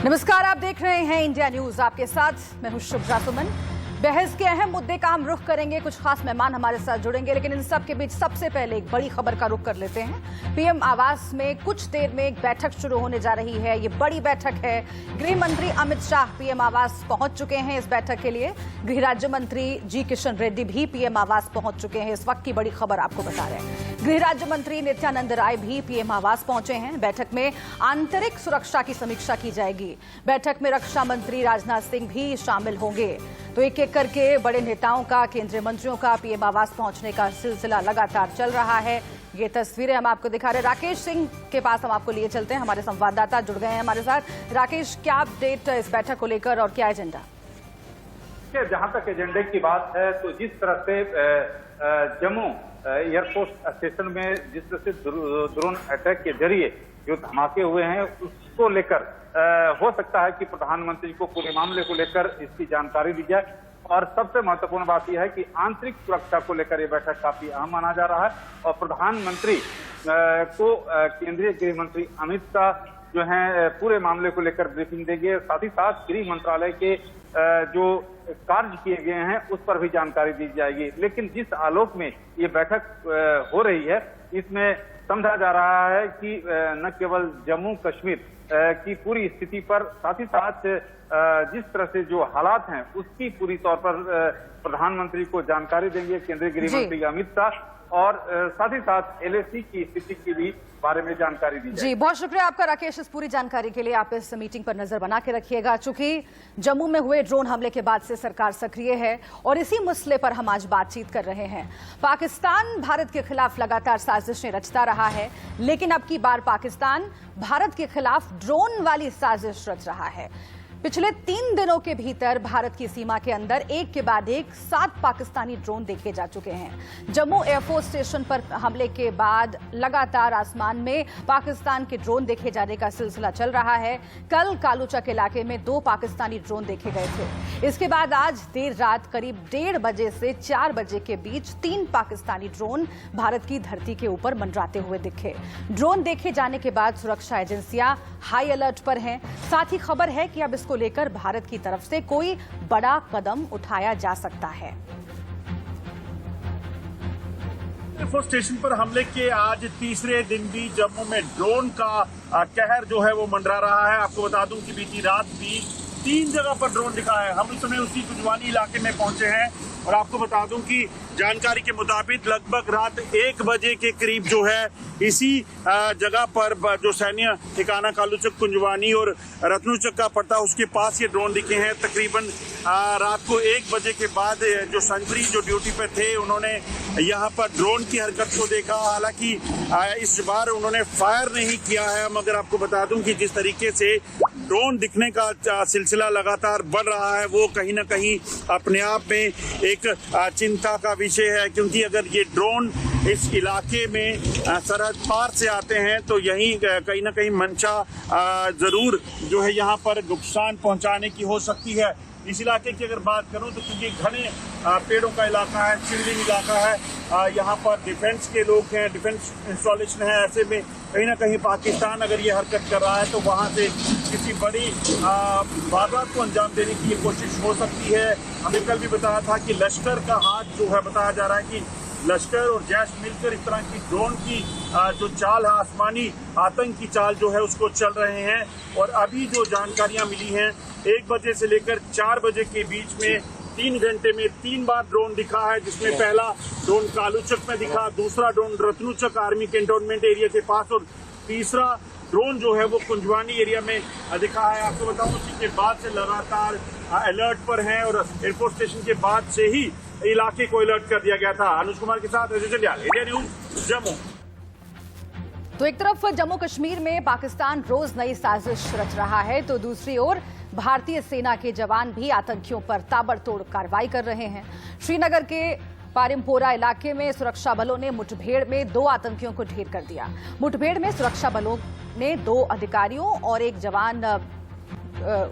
नमस्कार, आप देख रहे हैं इंडिया न्यूज। आपके साथ मैं हूं शुभ्रा सुमन। बहस के अहम मुद्दे का हम रुख करेंगे। कुछ खास मेहमान हमारे साथ जुड़ेंगे, लेकिन इन सब के बीच सबसे पहले एक बड़ी खबर का रुख कर लेते हैं। पीएम आवास में कुछ देर में एक बैठक शुरू होने जा रही है। ये बड़ी बैठक है। गृह मंत्री अमित शाह पीएम आवास पहुंच चुके हैं इस बैठक के लिए। गृह राज्य मंत्री जी किशन रेड्डी भी पीएम आवास पहुंच चुके हैं। इस वक्त की बड़ी खबर आपको बता रहे हैं। गृह राज्य मंत्री नित्यानंद राय भी पीएम आवास पहुंचे हैं। बैठक में आंतरिक सुरक्षा की समीक्षा की जाएगी। बैठक में रक्षा मंत्री राजनाथ सिंह भी शामिल होंगे। तो एक एक करके बड़े नेताओं का, केंद्रीय मंत्रियों का पीएम आवास पहुंचने का सिलसिला लगातार चल रहा है। ये तस्वीरें हम आपको दिखा रहे हैं। राकेश सिंह के पास हम आपको लिए चलते हैं। हमारे संवाददाता जुड़ गए हैं हमारे साथ। राकेश, क्या अपडेट इस बैठक को लेकर और क्या एजेंडा? जहां तक एजेंडे की बात है, तो जिस तरह से जम्मू एयरफोर्स स्टेशन में जिस तरह से ड्रोन अटैक के जरिए जो धमाके हुए हैं, उसको लेकर हो सकता है कि प्रधानमंत्री को पूरे मामले को लेकर इसकी जानकारी दी जाए। और सबसे महत्वपूर्ण बात यह है कि आंतरिक सुरक्षा को लेकर यह बैठक काफी अहम माना जा रहा है। और प्रधानमंत्री को केंद्रीय गृह मंत्री अमित शाह जो है पूरे मामले को लेकर ब्रीफिंग देंगे। साथ ही साथ गृह मंत्रालय के जो कार्य किए गए हैं उस पर भी जानकारी दी जाएगी। लेकिन जिस आलोक में ये बैठक हो रही है, इसमें समझा जा रहा है कि न केवल जम्मू कश्मीर की पूरी स्थिति पर, साथ ही साथ जिस तरह से जो हालात हैं उसकी पूरी तौर पर प्रधानमंत्री को जानकारी देंगे केंद्रीय गृह मंत्री अमित शाह। और साथ ही साथ एलएसी की स्थिति की भी बारे में जानकारी दी जाए। जी, बहुत शुक्रिया आपका राकेश इस पूरी जानकारी के लिए। आप इस मीटिंग पर नजर बना के रखिएगा। चूंकि जम्मू में हुए ड्रोन हमले के बाद से सरकार सक्रिय है और इसी मसले पर हम आज बातचीत कर रहे हैं। पाकिस्तान भारत के खिलाफ लगातार साजिशें रचता रहा है, लेकिन अब की बार पाकिस्तान भारत के खिलाफ ड्रोन वाली साजिश रच रहा है। पिछले 3 दिनों के भीतर भारत की सीमा के अंदर एक के बाद एक 7 पाकिस्तानी ड्रोन देखे जा चुके हैं। जम्मू एयरफोर्स स्टेशन पर हमले के बाद लगातार आसमान में पाकिस्तान के ड्रोन देखे जाने का सिलसिला चल रहा है। कल कालूचक इलाके में 2 पाकिस्तानी ड्रोन देखे गए थे। इसके बाद आज देर रात करीब 1:30 बजे से 4 बजे के बीच 3 पाकिस्तानी ड्रोन भारत की धरती के ऊपर मंडराते हुए दिखे। ड्रोन देखे जाने के बाद सुरक्षा एजेंसियां हाई अलर्ट पर हैं। साथ ही खबर है कि अब को लेकर भारत की तरफ से कोई बड़ा कदम उठाया जा सकता है। एयरफोर्स स्टेशन पर हमले के आज तीसरे दिन भी जम्मू में ड्रोन का कहर जो है वो मंडरा रहा है। आपको बता दूं कि बीती रात भी 3 जगह पर ड्रोन दिखा है। हम इस समय उसी कुंजवानी इलाके में पहुंचे हैं और आपको बता दूं कि जानकारी के मुताबिक लगभग रात 1 बजे के करीब जो है इसी जगह पर जो सैन्य ठिकाना कालूचक, कुंजवानी और रत्नूचक का पड़ता है, उसके पास ये ड्रोन दिखे हैं। तकरीबन रात को 1 बजे के बाद जो संतरी जो ड्यूटी पे थे, उन्होंने यहाँ पर ड्रोन की हरकत को देखा। हालांकि इस बार उन्होंने फायर नहीं किया है, मगर आपको बता दूं कि जिस तरीके से ड्रोन दिखने का सिलसिला लगातार बढ़ रहा है, वो कहीं ना कहीं अपने आप में एक चिंता का विषय है। क्योंकि अगर ये ड्रोन इस इलाके में सरहद पार से आते हैं तो यहीं कहीं ना कहीं मंशा जरूर जो है यहाँ पर नुकसान पहुंचाने की हो सकती है। इस इलाके की अगर बात करूं तो क्योंकि घने पेड़ों का इलाका है, चिल्डिंग इलाका है, यहाँ पर डिफेंस के लोग हैं, डिफेंस इंस्टॉलेशन है। ऐसे में कहीं ना कहीं पाकिस्तान अगर ये हरकत कर रहा है तो वहाँ से किसी बड़ी वारदात को अंजाम देने की ये कोशिश हो सकती है। हमें कल भी बताया था कि लश्कर का हाथ जो है, बताया जा रहा है कि लश्कर और जैश मिलकर इस तरह की ड्रोन की जो चाल है, आसमानी आतंक की चाल जो है, उसको चल रहे हैं। और अभी जो जानकारियां मिली हैं, 1 बजे से लेकर 4 बजे के बीच में 3 घंटे में 3 बार ड्रोन दिखा है, जिसमें पहला ड्रोन कालूचक में दिखा, दूसरा drone Ratnuchak army cantonment area के पास और तीसरा ड्रोन जो है वो कुंजवानी एरिया में दिखा है। आपको बताऊं उसी के बाद से लगातार अलर्ट पर हैं और एयरफोर्स स्टेशन के बाद से ही इलाके को अलर्ट कर दिया गया था। अनुज कुमार के साथ अजय जंडियाल, इंडिया न्यूज, जम्मू। तो एक तरफ जम्मू कश्मीर में पाकिस्तान रोज नई साजिश रच रहा है, तो दूसरी ओर भारतीय सेना के जवान भी आतंकियों पर ताबड़तोड़ कार्रवाई कर रहे हैं। श्रीनगर के पारिमपोरा इलाके में सुरक्षा बलों ने मुठभेड़ में 2 आतंकियों को ढेर कर दिया। मुठभेड़ में सुरक्षा बलों ने 2 अधिकारियों और 1 जवान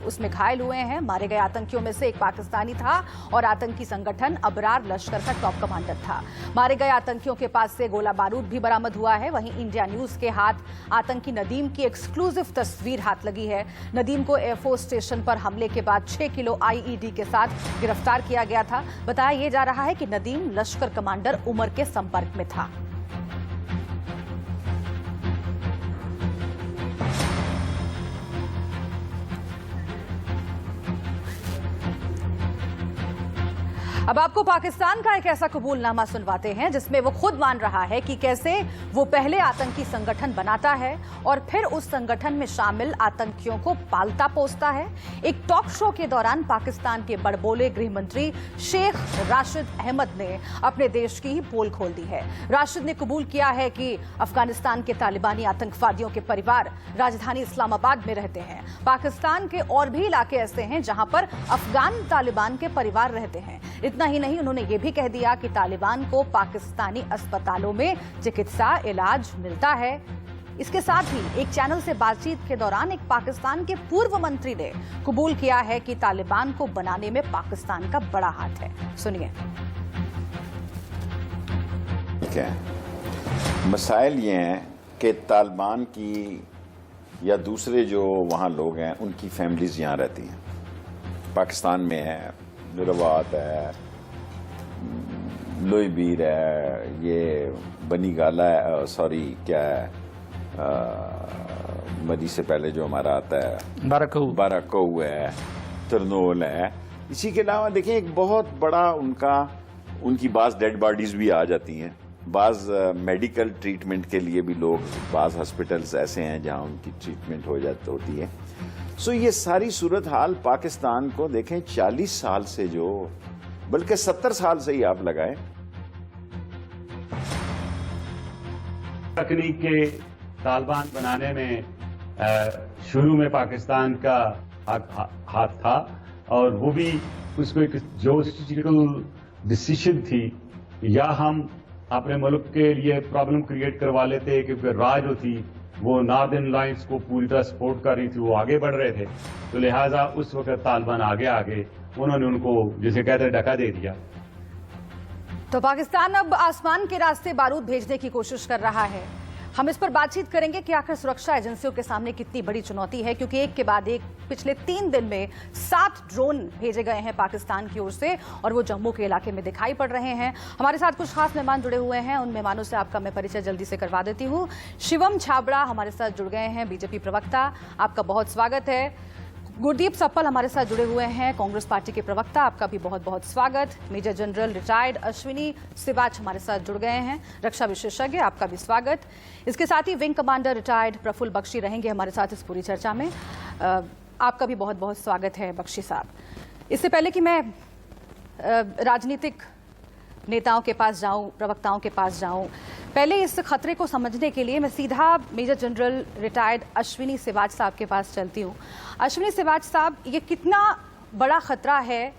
उसमें घायल हुए हैं। मारे गए आतंकियों में से एक पाकिस्तानी था और आतंकी संगठन अबरार लश्कर का टॉप कमांडर था। मारे गए आतंकियों के पास से गोला बारूद भी बरामद हुआ है। वहीं इंडिया न्यूज के हाथ आतंकी नदीम की एक्सक्लूसिव तस्वीर हाथ लगी है। नदीम को एयरफोर्स स्टेशन पर हमले के बाद 6 किलो आईईडी के साथ गिरफ्तार किया गया था। बताया यह जा रहा है कि नदीम लश्कर कमांडर उमर के संपर्क में था। अब आपको पाकिस्तान का एक ऐसा कबूलनामा सुनवाते हैं जिसमें वो खुद मान रहा है कि कैसे वो पहले आतंकी संगठन बनाता है और फिर उस संगठन में शामिल आतंकियों को पालता पोसता है। एक टॉक शो के दौरान पाकिस्तान के बड़बोले गृह मंत्री शेख राशिद अहमद ने अपने देश की ही पोल खोल दी है। राशिद ने कबूल किया है कि अफगानिस्तान के तालिबानी आतंकवादियों के परिवार राजधानी इस्लामाबाद में रहते हैं। पाकिस्तान के और भी इलाके ऐसे हैं जहां पर अफगान तालिबान के परिवार रहते हैं। इतना ही नहीं, उन्होंने ये भी कह दिया कि तालिबान को पाकिस्तानी अस्पतालों में चिकित्सा इलाज मिलता है। इसके साथ ही एक चैनल से बातचीत के दौरान एक पाकिस्तान के पूर्व मंत्री ने कबूल किया है कि तालिबान को बनाने में पाकिस्तान का बड़ा हाथ है। सुनिए। मसाइल ये हैं कि तालिबान की या दूसरे जो वहाँ लोग हैं उनकी फैमिलीज यहाँ रहती हैं। पाकिस्तान में है, नुरवात है, लोईबीर है, ये बनी गाला है, सॉरी क्या है, मदी से पहले जो हमारा आता है बाराकऊ है, तरनोल है। इसी के अलावा देखें एक बहुत बड़ा उनकी बाज डेड बॉडीज भी आ जाती हैं। बाज मेडिकल ट्रीटमेंट के लिए भी लोग, बाज हॉस्पिटल्स ऐसे हैं जहां उनकी ट्रीटमेंट होती है। सो ये सारी सूरत हाल पाकिस्तान को देखें 40 साल से बल्कि 70 साल से ही आप लगाएं। तकनीक के तालिबान बनाने में शुरू में पाकिस्तान का हाथ था और वो भी उसको एक जो स्ट्रेटेजिकल डिसीजन थी, या हम अपने मुल्क के लिए प्रॉब्लम क्रिएट करवा लेते क्योंकि राह जो थी वो नॉर्दर्न लाइन्स को पूरी तरह सपोर्ट कर रही थी, वो आगे बढ़ रहे थे, तो लिहाजा उस वक्त तालिबान आगे उन्होंने उनको जिसे कहते ढका दे दिया। तो पाकिस्तान अब आसमान के रास्ते बारूद भेजने की कोशिश कर रहा है। हम इस पर बातचीत करेंगे कि आखिर सुरक्षा एजेंसियों के सामने कितनी बड़ी चुनौती है, क्योंकि एक के बाद एक पिछले 3 दिन में 7 ड्रोन भेजे गए हैं पाकिस्तान की ओर से और वो जम्मू के इलाके में दिखाई पड़ रहे हैं। हमारे साथ कुछ खास मेहमान जुड़े हुए हैं, उन मेहमानों से आपका मैं परिचय जल्दी से करवा देती हूँ। शिवम छाबड़ा हमारे साथ जुड़ गए हैं, बीजेपी प्रवक्ता, आपका बहुत स्वागत है। गुरदीप सप्पल हमारे साथ जुड़े हुए हैं, कांग्रेस पार्टी के प्रवक्ता, आपका भी बहुत बहुत स्वागत। Major general retired Ashwini Siwach हमारे साथ जुड़ गए हैं, रक्षा विशेषज्ञ, आपका भी स्वागत। इसके साथ ही wing commander retired Prafulla Bakshi रहेंगे हमारे साथ इस पूरी चर्चा में, आपका भी बहुत बहुत स्वागत है बख्शी साहब। इससे पहले कि मैं राजनीतिक नेताओं के पास जाऊं, प्रवक्ताओं के पास जाऊं, पहले इस खतरे को समझने के लिए मैं सीधा major general retired Ashwini Siwach साहब के पास चलती हूं। अश्विनी सिवाच साहब, ये कितना बड़ा खतरा है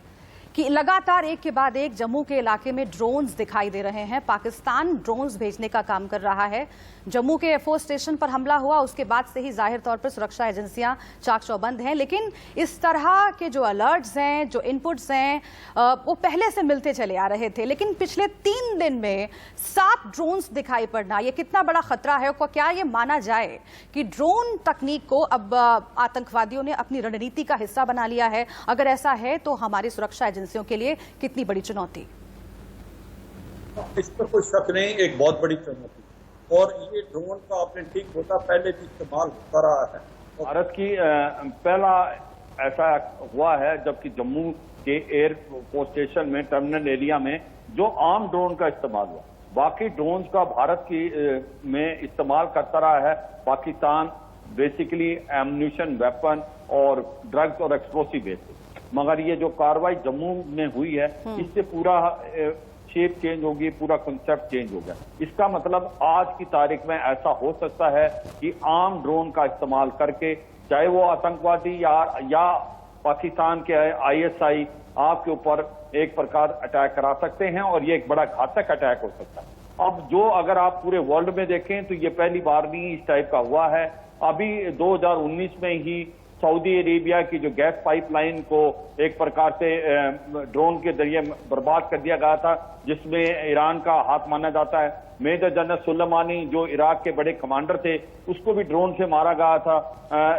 कि लगातार एक के बाद एक जम्मू के इलाके में ड्रोन्स दिखाई दे रहे हैं? पाकिस्तान ड्रोन्स भेजने का काम कर रहा है। जम्मू के एयरफोर्स स्टेशन पर हमला हुआ, उसके बाद से ही जाहिर तौर पर सुरक्षा एजेंसियां चाक चौबंद हैं, लेकिन इस तरह के जो अलर्ट्स हैं, जो इनपुट्स हैं, वो पहले से मिलते चले आ रहे थे। लेकिन पिछले 3 दिन में 7 ड्रोन्स दिखाई पड़ना, ये कितना बड़ा खतरा है? क्या ये माना जाए कि ड्रोन तकनीक को अब आतंकवादियों ने अपनी रणनीति का हिस्सा बना लिया है? अगर ऐसा है तो हमारी सुरक्षा एजेंसियों के लिए कितनी बड़ी चुनौती? इस पर कोई शक नहीं, एक बहुत बड़ी चुनौती। और ये ड्रोन का आपने ठीक होता पहले भी इस्तेमाल होता रहा है। भारत की पहला ऐसा हुआ है जबकि जम्मू के एयरफोर्स स्टेशन में टर्मिनल एरिया में जो आर्म ड्रोन का इस्तेमाल हुआ, बाकी ड्रोन का भारत की में इस्तेमाल करता रहा है पाकिस्तान, बेसिकली एम्यूनिशन, वेपन और ड्रग्स और एक्सप्लोसिव बेसिस। मगर ये जो कार्रवाई जम्मू में हुई है, इससे पूरा शेप चेंज होगी, पूरा कंसेप्ट चेंज हो गया। इसका मतलब आज की तारीख में ऐसा हो सकता है कि आर्म ड्रोन का इस्तेमाल करके, चाहे वो आतंकवादी या पाकिस्तान के ISI आपके ऊपर एक प्रकार अटैक करा सकते हैं और ये एक बड़ा घातक अटैक हो सकता है। अब जो अगर आप पूरे वर्ल्ड में देखें तो ये पहली बार नहीं इस टाइप का हुआ है। अभी 2019 में ही सऊदी अरेबिया की जो गैस पाइपलाइन को एक प्रकार से ड्रोन के जरिए बर्बाद कर दिया गया था, जिसमें ईरान का हाथ माना जाता है। मेजर जनरल सुलेमानी जो इराक के बड़े कमांडर थे, उसको भी ड्रोन से मारा गया था,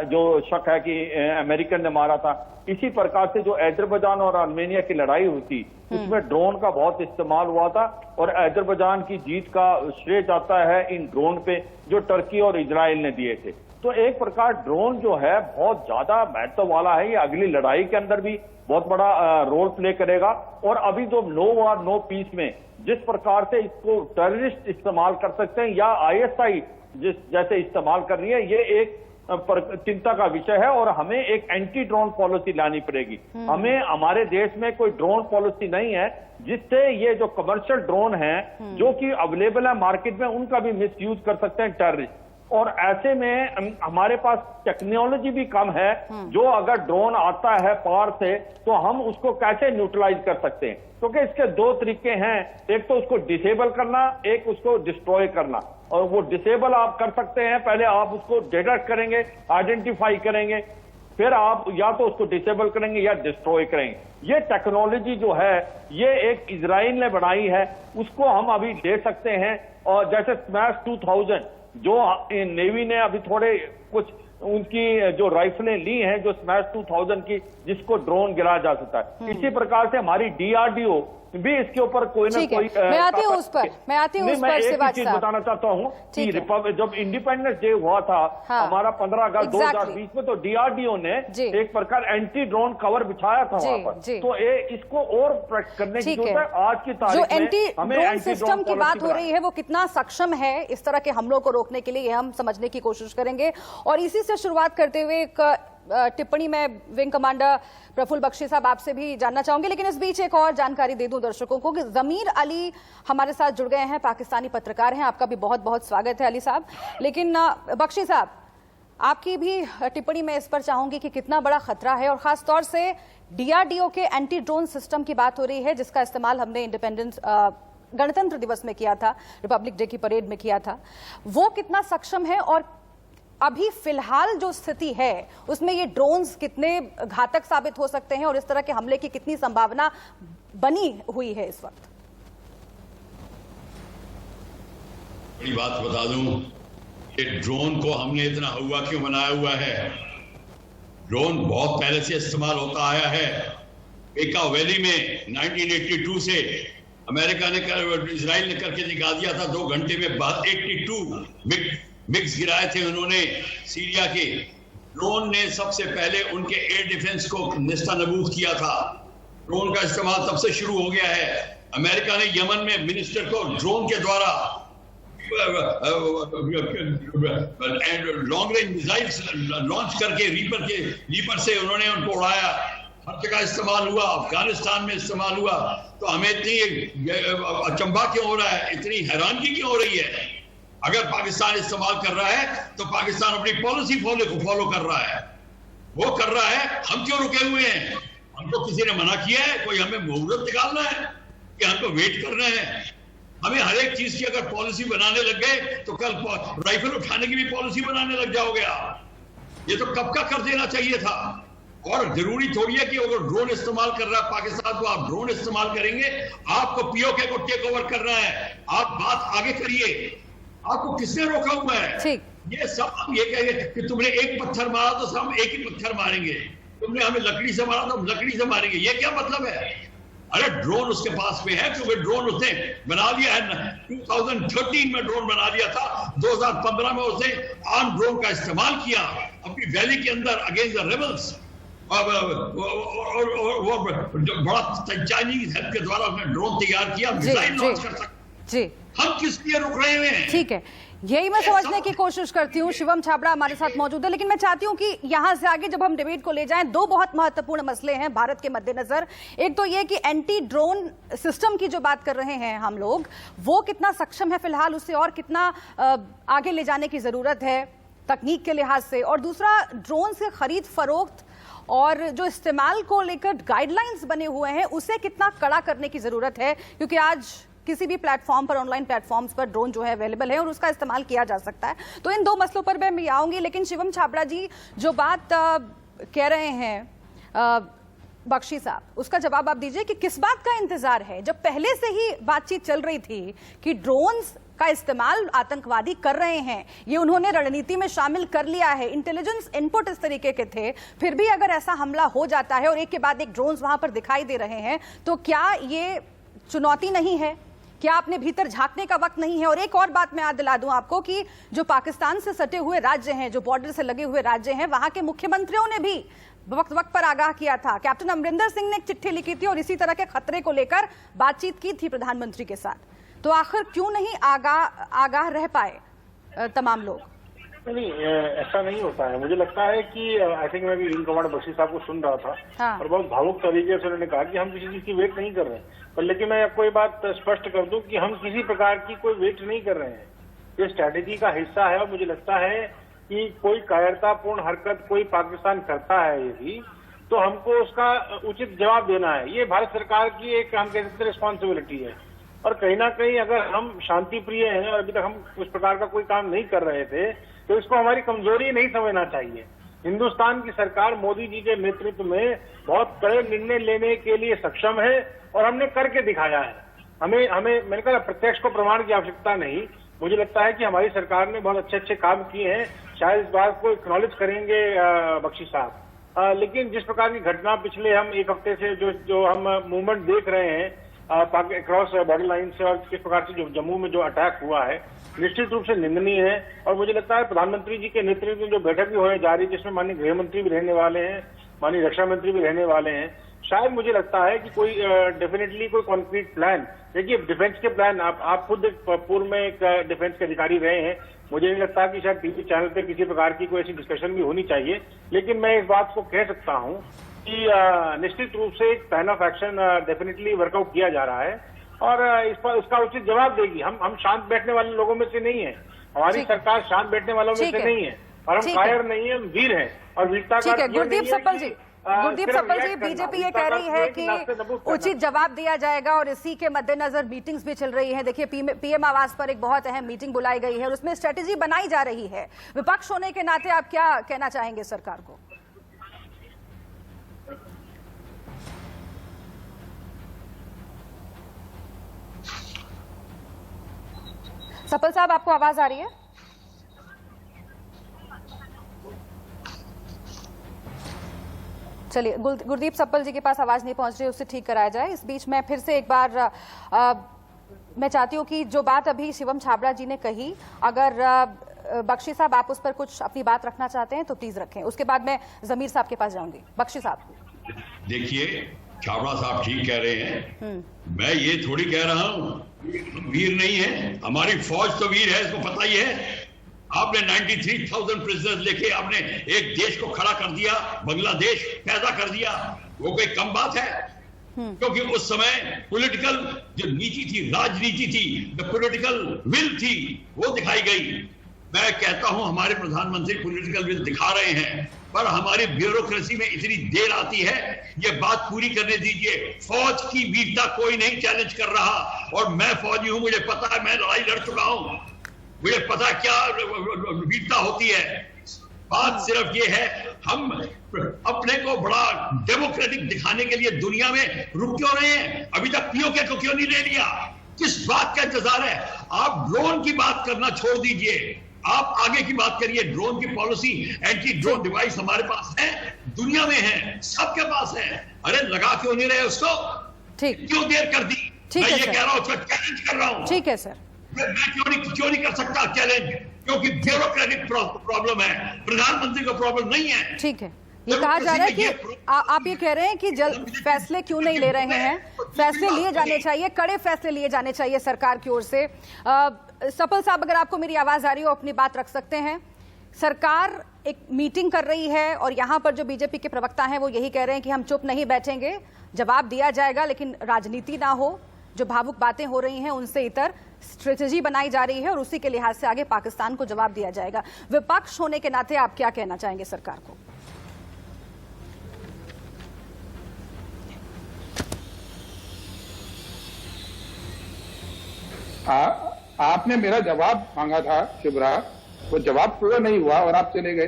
जो शक है कि अमेरिकन ने मारा था। इसी प्रकार से जो अजरबैजान और आर्मेनिया की लड़ाई हुई थी, उसमें ड्रोन का बहुत इस्तेमाल हुआ था और अजरबैजान की जीत का श्रेय जाता है इन ड्रोन पे जो टर्की और इजराइल ने दिए थे। तो एक प्रकार ड्रोन जो है बहुत ज्यादा महत्व वाला है। ये अगली लड़ाई के अंदर भी बहुत बड़ा रोल प्ले करेगा। और अभी जो नो वॉर नो पीस में जिस प्रकार से इसको टेररिस्ट इस्तेमाल कर सकते हैं या आईएसआई जैसे इस्तेमाल कर रही है, ये एक चिंता का विषय है और हमें एक एंटी ड्रोन पॉलिसी लानी पड़ेगी। हमें हमारे देश में कोई ड्रोन पॉलिसी नहीं है जिससे ये जो कमर्शियल ड्रोन हैं जो कि अवेलेबल है मार्केट में, उनका भी मिसयूज कर सकते हैं टेररिस्ट। और ऐसे में हमारे पास टेक्नोलॉजी भी कम है, जो अगर ड्रोन आता है पार से तो हम उसको कैसे न्यूट्रलाइज कर सकते हैं, क्योंकि इसके दो तरीके हैं। एक तो उसको डिसेबल करना, एक उसको डिस्ट्रॉय करना। और वो डिसेबल आप कर सकते हैं, पहले आप उसको डिटेक्ट करेंगे, आइडेंटिफाई करेंगे, फिर आप या तो उसको डिसेबल करेंगे या डिस्ट्रॉय करेंगे। ये टेक्नोलॉजी जो है ये एक इजराइल ने बनाई है, उसको हम अभी ले सकते हैं। और जैसे स्मैश 2000 जो नेवी ने अभी थोड़े कुछ उनकी जो राइफलें ली हैं जो स्मैश 2000 की, जिसको ड्रोन गिराया जा सकता है। इसी प्रकार से हमारी डीआरडीओ भी इसके ऊपर कोई ना कोई मैं आती हूँ उस पर एक चीज बताना चाहता हूँ कि जब इंडिपेंडेंस डे हुआ था हमारा 15 अगस्त 2020 में, तो डीआरडीओ ने एक प्रकार एंटी ड्रोन कवर बिछाया था वहां पर। तो इसको और करने की जरूरत है। आज की तारीख में हमें ड्रोन सिस्टम की बात हो रही है, वो कितना सक्षम है इस तरह के हमलों को रोकने के लिए, ये हम समझने की कोशिश करेंगे। और इसी से शुरुआत करते हुए एक टिप्पणी में विंग कमांडर प्रफुल्ल बख्शी साहब आपसे भी जानना चाहूंगे, लेकिन इस बीच एक और जानकारी दे दूं दर्शकों को कि जमीर अली हमारे साथ जुड़ गए हैं, पाकिस्तानी पत्रकार हैं। आपका भी बहुत बहुत स्वागत है अली साहब। लेकिन बख्शी साहब, आपकी भी टिप्पणी में इस पर चाहूंगी कि कितना बड़ा खतरा है, और खासतौर से डीआरडीओ के एंटी ड्रोन सिस्टम की बात हो रही है जिसका इस्तेमाल हमने इंडिपेंडेंस गणतंत्र दिवस में किया था, रिपब्लिक डे की परेड में किया था, वो कितना सक्षम है और अभी फिलहाल जो स्थिति है उसमें ये ड्रोन्स कितने घातक साबित हो सकते हैं और इस तरह के हमले की कितनी संभावना बनी हुई है इस वक्त? बड़ी बात बता दूं कि ड्रोन को हमने इतना हुआ क्यों बनाया हुआ है। ड्रोन बहुत पहले से इस्तेमाल होता आया है। पेका वैली में 1982 से अमेरिका ने इजराइल ने करके दिखा दिया था। 2 घंटे में 82 मिक्स गिराए थे उन्होंने सीरिया के। ड्रोन ने सबसे पहले उनके एयर डिफेंस को नेस्तनाबूद किया था। ड्रोन का इस्तेमाल तब से शुरू हो गया है। अमेरिका ने यमन में मिनिस्टर को ड्रोन के द्वारा लॉन्ग रेंज मिसाइल्स लॉन्च करके रीपर से उन्होंने उनको उड़ाया। हर जगह इस्तेमाल हुआ, अफगानिस्तान में इस्तेमाल हुआ। तो हमें इतनी अचंभा क्यों हो रहा है, इतनी हैरानगी क्यों हो रही है? अगर पाकिस्तान इस्तेमाल कर रहा है तो पाकिस्तान अपनी पॉलिसी फॉलो कर रहा है, वो कर रहा है। हम क्यों रुके हुए हैं? हमको किसी ने मना किया है? कोई हमें मुहूर्त निकालना है कि हमको वेट करना है? हमें हर एक चीज की अगर पॉलिसी बनाने लग गए तो कल राइफल उठाने की भी पॉलिसी बनाने लग जाओगे आप। ये तो कब का कर देना चाहिए था। और जरूरी थोड़ी है कि अगर ड्रोन इस्तेमाल कर रहा है पाकिस्तान तो आप ड्रोन इस्तेमाल करेंगे। आपको पीओके को टेक ओवर करना है, आप बात आगे करिए। आपको किसने रोका हुआ है? ये सब हम ये कहेंगे कि तुमने एक पत्थर मारा तो हम एक ही पत्थर मारेंगे, तुमने हमें लकड़ी से मारा तो हम लकड़ी से मारेंगे। ये क्या मतलब है? अरे ड्रोन उसके पास में है क्योंकि ड्रोन उसने बना लिया है। 2013 में ड्रोन बना लिया था, 2015 में उसने आर्म ड्रोन का इस्तेमाल किया अपनी वैली के अंदर अगेंस्ट द रेबल्स। और वो बड़ा चाइनीज हेल्प के द्वारा उसने ड्रोन तैयार किया, मिसाइल लॉन्च कर सकते। हम किस लिए रुक रहे हैं? ठीक है, यही मैं समझने की कोशिश करती हूँ। शिवम छाबड़ा हमारे साथ मौजूद है, लेकिन मैं चाहती हूँ कि यहाँ से आगे जब हम डिबेट को ले जाएं, 2 बहुत महत्वपूर्ण मसले हैं भारत के मद्देनजर। एक तो ये कि एंटी ड्रोन सिस्टम की जो बात कर रहे हैं हम लोग, वो कितना सक्षम है फिलहाल, उससे और कितना आगे ले जाने की जरूरत है तकनीक के लिहाज से। और दूसरा, ड्रोन से खरीद फरोख्त और जो इस्तेमाल को लेकर गाइडलाइंस बने हुए हैं उसे कितना कड़ा करने की जरूरत है, क्योंकि आज किसी भी प्लेटफॉर्म पर, ऑनलाइन प्लेटफॉर्म्स पर ड्रोन जो है अवेलेबल है और उसका इस्तेमाल किया जा सकता है। तो इन 2 मसलों पर मैं आऊंगी, लेकिन शिवम छाबड़ा जी, जो बात कह रहे हैं बख्शी साहब, उसका जवाब आप दीजिए कि किस बात का इंतजार है, जब पहले से ही बातचीत चल रही थी कि ड्रोन्स का इस्तेमाल आतंकवादी कर रहे हैं, ये उन्होंने रणनीति में शामिल कर लिया है, इंटेलिजेंस इनपुट इस तरीके के थे, फिर भी अगर ऐसा हमला हो जाता है और एक के बाद एक ड्रोन्स वहां पर दिखाई दे रहे हैं, तो क्या ये चुनौती नहीं है? क्या अपने भीतर झांकने का वक्त नहीं है? और एक और बात मैं याद दिला दूं आपको कि जो पाकिस्तान से सटे हुए राज्य हैं, जो बॉर्डर से लगे हुए राज्य हैं, वहां के मुख्यमंत्रियों ने भी वक्त वक्त पर आगाह किया था। कैप्टन अमरिंदर सिंह ने एक चिट्ठी लिखी थी और इसी तरह के खतरे को लेकर बातचीत की थी प्रधानमंत्री के साथ। तो आखिर क्यों नहीं आगाह रह पाए तमाम लोग? नहीं, ऐसा नहीं होता है। मुझे लगता है कि आई थिंक मैं भी विंग कमांडर बख्शी साहब को सुन रहा था। हाँ। और बहुत भावुक तरीके से उन्होंने कहा कि हम किसी चीज की वेट नहीं कर रहे हैं, पर लेकिन मैं आपको ये बात स्पष्ट कर दूं कि हम किसी प्रकार की कोई वेट नहीं कर रहे हैं। ये स्ट्रैटेजी का हिस्सा है और मुझे लगता है कि कोई कायरतापूर्ण हरकत कोई पाकिस्तान करता है यदि, तो हमको उसका उचित जवाब देना है। ये भारत सरकार की एक, हम कह सकते हैं, रिस्पॉन्सिबिलिटी है। और कहीं ना कहीं अगर हम शांति प्रिय हैं और अभी तक हम उस प्रकार का कोई काम नहीं कर रहे थे, तो इसको हमारी कमजोरी नहीं समझना चाहिए। हिंदुस्तान की सरकार मोदी जी के नेतृत्व में बहुत कड़े निर्णय लेने के लिए सक्षम है और हमने करके दिखाया है। हमें मैंने कहा प्रत्यक्ष को प्रमाण की आवश्यकता नहीं। मुझे लगता है कि हमारी सरकार ने बहुत अच्छे काम किए हैं। शायद इस बात को एक्नॉलेज करेंगे बख्शी साहब। लेकिन जिस प्रकार की घटना पिछले हम एक हफ्ते से जो हम मूवमेंट देख रहे हैं अक्रॉस बॉर्डर लाइन से, और किस प्रकार से जो जम्मू में जो अटैक हुआ है, निश्चित रूप से निंदनीय है। और मुझे लगता है प्रधानमंत्री जी के नेतृत्व में जो बैठक भी होने जा रही है, जिसमें माननीय गृह मंत्री भी रहने वाले हैं, माननीय रक्षा मंत्री भी रहने वाले हैं, शायद मुझे लगता है कि कोई डेफिनेटली कोई कॉन्क्रीट प्लान, देखिए डिफेंस के प्लान, आप खुद एक पूर्व में एक डिफेंस के अधिकारी रहे हैं, मुझे नहीं लगता कि शायद टीवी चैनल पे किसी प्रकार की कोई ऐसी डिस्कशन भी होनी चाहिए। लेकिन मैं इस बात को कह सकता हूं कि निश्चित रूप से एक plan of action definitely workout किया जा रहा है और इस पर उसका उचित जवाब देगी। हम शांत बैठने वाले लोगों में से नहीं है, हमारी सरकार शांत बैठने वालों में से नहीं है, और हम कायर नहीं है, हम वीर हैं। और वीरता का गुरदीप सप्पल जी, बीजेपी ये कह रही है कि उचित जवाब दिया जाएगा और इसी के मद्देनजर मीटिंग्स भी चल रही हैं। देखिए पीएम आवास पर एक बहुत अहम मीटिंग बुलाई गई है और उसमें स्ट्रेटेजी बनाई जा रही है। विपक्ष होने के नाते आप क्या कहना चाहेंगे सरकार को? सप्पल साहब, आपको आवाज आ रही है? चलिए, गुरदीप सप्पल जी के पास आवाज नहीं पहुंच रही, उससे ठीक कराया जाए। इस बीच मैं फिर से एक बार मैं चाहती हूं कि जो बात अभी शिवम छाबड़ा जी ने कही, अगर बख्शी साहब आप उस पर कुछ अपनी बात रखना चाहते हैं तो प्लीज रखें, उसके बाद मैं जमीर साहब के पास जाऊंगी। बख्शी साहब। देखिए, छाबड़ा साहब ठीक कह रहे हैं, मैं ये थोड़ी कह रहा हूं वीर नहीं है, हमारी फौज तो वीर है, इसको पता ही है। आपने 93,000 प्रिजनर्स लेके आपने एक देश को खड़ा कर दिया, बांग्लादेश पैदा कर दिया, वो कोई कम बात है? क्योंकि उस समय पॉलिटिकल जो नीति थी, राजनीति थी, जो पॉलिटिकल विल थी, वो दिखाई गई। मैं कहता हूं हमारे प्रधानमंत्री पॉलिटिकल विल दिखा रहे हैं, पर हमारी ब्यूरोक्रेसी में इतनी देर आती है, ये बात पूरी करने दीजिए। फौज की वीरता कोई नहीं चैलेंज कर रहा, और मैं फौजी हूं, मुझे पता है, मैं लड़ाई लड़ चुका हूं, मुझे पता क्या वीरता होती है। बात सिर्फ ये है, हम अपने को बड़ा डेमोक्रेटिक दिखाने के लिए दुनिया में रुक क्यों रहे हैं? अभी तक पीओके को क्यों नहीं ले लिया? किस बात का इंतजार है? आप ड्रोन की बात करना छोड़ दीजिए, आप आगे की बात करिए। ड्रोन की पॉलिसी, एंटी ड्रोन डिवाइस हमारे पास है, दुनिया में है, सबके पास है। अरे लगा क्यों नहीं रहे उसको? ठीक, क्यों देर कर दी? मैं ये कह रहा हूं, उसका चैलेंज कर रहा हूं। ठीक है सर, मैं क्यों नहीं कर सकता चैलेंज? क्योंकि ब्यूरोक्रेटिक प्रॉब्लम है, प्रधानमंत्री को प्रॉब्लम नहीं है। ठीक है, ये कहा जा रहा है कि आप ये कह रहे हैं कि जल्द फैसले क्यों नहीं ले रहे हैं? फैसले लिए जाने चाहिए, कड़े फैसले लिए जाने चाहिए सरकार की ओर से। सप्पल साहब, अगर आपको मेरी आवाज आ रही हो, अपनी बात रख सकते हैं। सरकार एक मीटिंग कर रही है और यहां पर जो बीजेपी के प्रवक्ता हैं वो यही कह रहे हैं कि हम चुप नहीं बैठेंगे, जवाब दिया जाएगा, लेकिन राजनीति ना हो, जो भावुक बातें हो रही हैं उनसे इतर स्ट्रेटेजी बनाई जा रही है और उसी के लिहाज से आगे पाकिस्तान को जवाब दिया जाएगा। विपक्ष होने के नाते आप क्या कहना चाहेंगे सरकार को? आपने मेरा जवाब मांगा था शिवराज, वो जवाब पूरा नहीं हुआ और आप चले गए।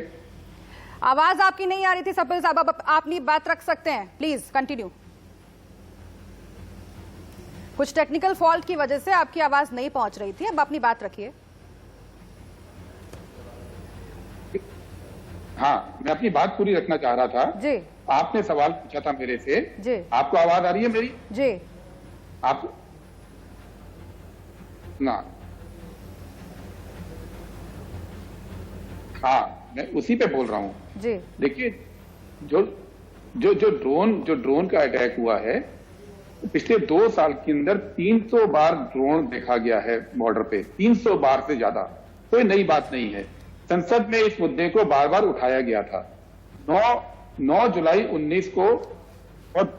आवाज आपकी नहीं आ रही थी सफल साहब, अब आप अपनी बात रख सकते हैं, प्लीज कंटिन्यू। कुछ टेक्निकल फॉल्ट की वजह से आपकी आवाज नहीं पहुंच रही थी, अब अपनी बात रखिए। हाँ, मैं अपनी बात पूरी रखना चाह रहा था जी। आपने सवाल पूछा था मेरे से जी। आपको आवाज आ रही है मेरी? जी। आप ना, हाँ मैं उसी पे बोल रहा हूँ जी। देखिए, जो ड्रोन का अटैक हुआ है, पिछले 2 साल के अंदर 300 बार ड्रोन देखा गया है बॉर्डर पे, 300 बार से ज्यादा। कोई नई बात नहीं है। संसद में इस मुद्दे को बार बार उठाया गया था। 9 जुलाई 19 को और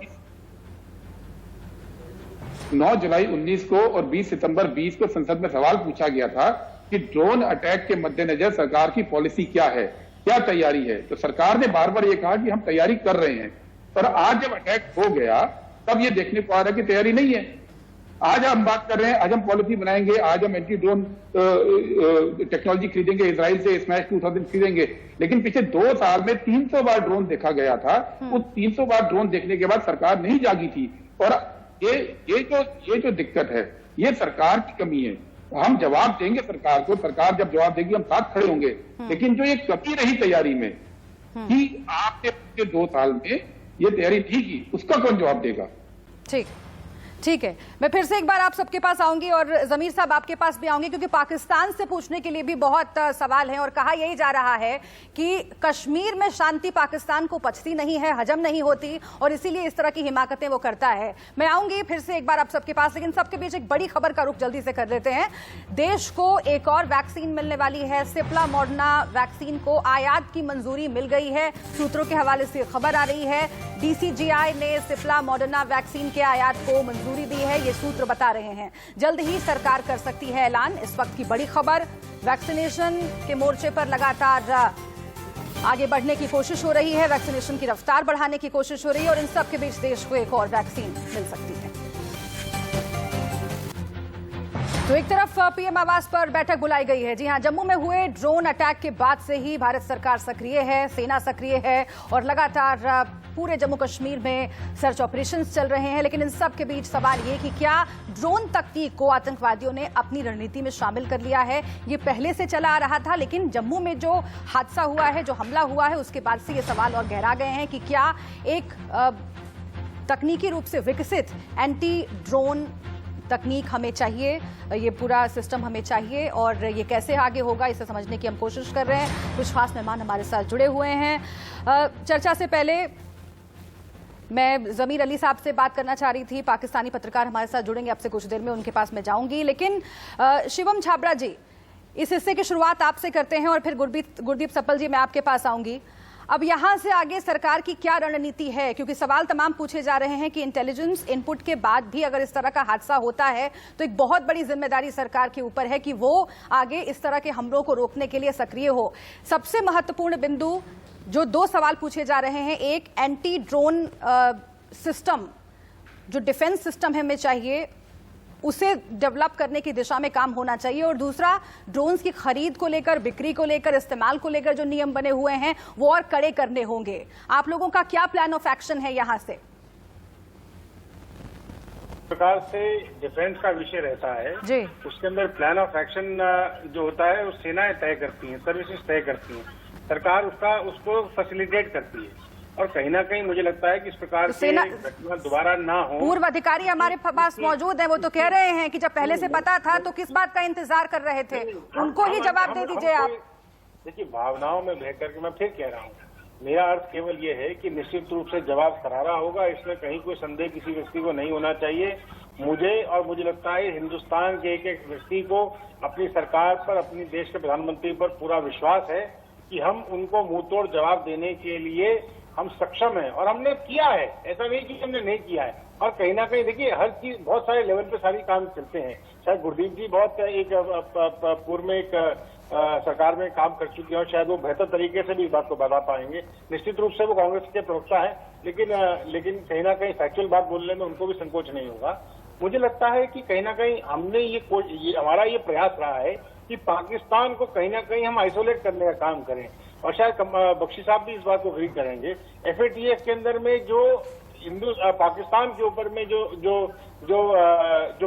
9 जुलाई 19 को और 20 सितंबर 20 को संसद में सवाल पूछा गया था कि ड्रोन अटैक के मद्देनजर सरकार की पॉलिसी क्या है, क्या तैयारी है। तो सरकार ने बार बार ये कहा कि हम तैयारी कर रहे हैं, पर आज जब अटैक हो गया तब ये देखने को आ रहा है कि तैयारी नहीं है। आज हम बात कर रहे हैं, आज हम पॉलिसी बनाएंगे, आज हम एंटी ड्रोन टेक्नोलॉजी खरीदेंगे, इजराइल से स्मैश 2000 खरीदेंगे, लेकिन पिछले 2 साल में 300 बार ड्रोन देखा गया था। उस 300 बार ड्रोन देखने के बाद सरकार नहीं जागी थी। और ये जो दिक्कत है, ये सरकार की कमी है। हम जवाब देंगे सरकार को, सरकार जब जवाब देगी हम साथ खड़े होंगे, लेकिन जो ये कमी रही तैयारी में कि आपने पिछले 2 साल में ये तैयारी नहीं की, उसका कौन जवाब देगा? ठीक है, मैं फिर से एक बार आप सबके पास आऊंगी और जमीर साहब आपके पास भी आऊंगी, क्योंकि पाकिस्तान से पूछने के लिए भी बहुत सवाल हैं और कहा यही जा रहा है कि कश्मीर में शांति पाकिस्तान को पचती नहीं है, हजम नहीं होती और इसीलिए इस तरह की हिमाकतें वो करता है। मैं आऊंगी फिर से एक बार आप सबके पास, लेकिन सबके बीच एक बड़ी खबर का रुख जल्दी से कर लेते हैं। देश को एक और वैक्सीन मिलने वाली है। सिप्ला मॉडर्ना वैक्सीन को आयात की मंजूरी मिल गई है। सूत्रों के हवाले से खबर आ रही है, DCGI ने सिप्ला मॉडर्ना वैक्सीन के आयात को मंजूरी दी है, ये सूत्र बता रहे हैं। जल्द ही सरकार कर सकती है ऐलान। इस वक्त की बड़ी खबर, वैक्सीनेशन के मोर्चे पर लगातार आगे बढ़ने की कोशिश हो रही है, वैक्सीनेशन की रफ्तार बढ़ाने की कोशिश हो रही है और इन सब के बीच देश को एक और वैक्सीन मिल सकती है। तो एक तरफ पीएम आवास पर बैठक बुलाई गई है। जी हां, जम्मू में हुए ड्रोन अटैक के बाद से ही भारत सरकार सक्रिय है, सेना सक्रिय है और लगातार पूरे जम्मू कश्मीर में सर्च ऑपरेशंस चल रहे हैं। लेकिन इन सब के बीच सवाल ये कि क्या ड्रोन तकनीक को आतंकवादियों ने अपनी रणनीति में शामिल कर लिया है? ये पहले से चला आ रहा था, लेकिन जम्मू में जो हादसा हुआ है, जो हमला हुआ है, उसके बाद से ये सवाल और गहरा गए हैं कि क्या एक तकनीकी रूप से विकसित एंटी ड्रोन तकनीक हमें चाहिए, ये पूरा सिस्टम हमें चाहिए और ये कैसे आगे होगा, इसे समझने की हम कोशिश कर रहे हैं। कुछ खास मेहमान हमारे साथ जुड़े हुए हैं। चर्चा से पहले मैं जमीर अली साहब से बात करना चाह रही थी, पाकिस्तानी पत्रकार हमारे साथ जुड़ेंगे आपसे कुछ देर में, उनके पास मैं जाऊंगी। लेकिन शिवम छाबड़ा जी, इस हिस्से की शुरुआत आपसे करते हैं और फिर गुरदीप सप्पल जी मैं आपके पास आऊंगी। अब यहां से आगे सरकार की क्या रणनीति है, क्योंकि सवाल तमाम पूछे जा रहे हैं कि इंटेलिजेंस इनपुट के बाद भी अगर इस तरह का हादसा होता है तो एक बहुत बड़ी जिम्मेदारी सरकार के ऊपर है कि वो आगे इस तरह के हमलों को रोकने के लिए सक्रिय हो। सबसे महत्वपूर्ण बिंदु जो 2 सवाल पूछे जा रहे हैं, एक एंटी ड्रोन सिस्टम, जो डिफेंस सिस्टम हमें चाहिए उसे डेवलप करने की दिशा में काम होना चाहिए, और दूसरा ड्रोन्स की खरीद को लेकर, बिक्री को लेकर, इस्तेमाल को लेकर जो नियम बने हुए हैं वो और कड़े करने होंगे। आप लोगों का क्या प्लान ऑफ एक्शन है यहां से? प्रकार से डिफेंस का विषय रहता है जी, उसके अंदर प्लान ऑफ एक्शन जो होता है वो सेनाएं तय करती हैं, सर्विसेज तय करती हैं, सरकार उसको फैसिलिटेट करती है। और कहीं ना कहीं मुझे लगता है कि इस प्रकार से घटना दोबारा ना हो। पूर्व अधिकारी हमारे पास मौजूद हैं, वो तो कह रहे हैं कि जब पहले से पता था तो किस बात का इंतजार कर रहे थे, उनको ही जवाब दे दीजिए आप। देखिए, भावनाओं में बह करके मैं फिर कह रहा हूँ, मेरा अर्थ केवल ये है कि निश्चित रूप से जवाब करारा होगा, इसमें कहीं कोई संदेह किसी व्यक्ति को नहीं होना चाहिए। मुझे लगता है हिंदुस्तान के एक एक व्यक्ति को अपनी सरकार पर, अपनी देश के प्रधानमंत्री पर पूरा विश्वास है कि हम उनको मुंह तोड़ जवाब देने के लिए हम सक्षम हैं और हमने किया है। ऐसा नहीं कि हमने नहीं किया है। और कहीं ना कहीं देखिए, हर चीज बहुत सारे लेवल पे सारी काम चलते हैं। शायद गुरदीप जी बहुत एक पूर्व में एक सरकार में काम कर चुके हैं और शायद वो बेहतर तरीके से भी इस बात को बता पाएंगे। निश्चित रूप से वो कांग्रेस के प्रवक्ता है, लेकिन कहीं ना कहीं फैक्चुअल बात बोलने में उनको भी संकोच नहीं होगा। मुझे लगता है कि कहीं ना कहीं हमने हमारा ये प्रयास रहा है कि पाकिस्तान को कहीं ना कहीं हम आइसोलेट करने का काम करें। और शायद बख्शी साहब भी इस बात को एग्री करेंगे, FATF के अंदर में जो पाकिस्तान के ऊपर में जो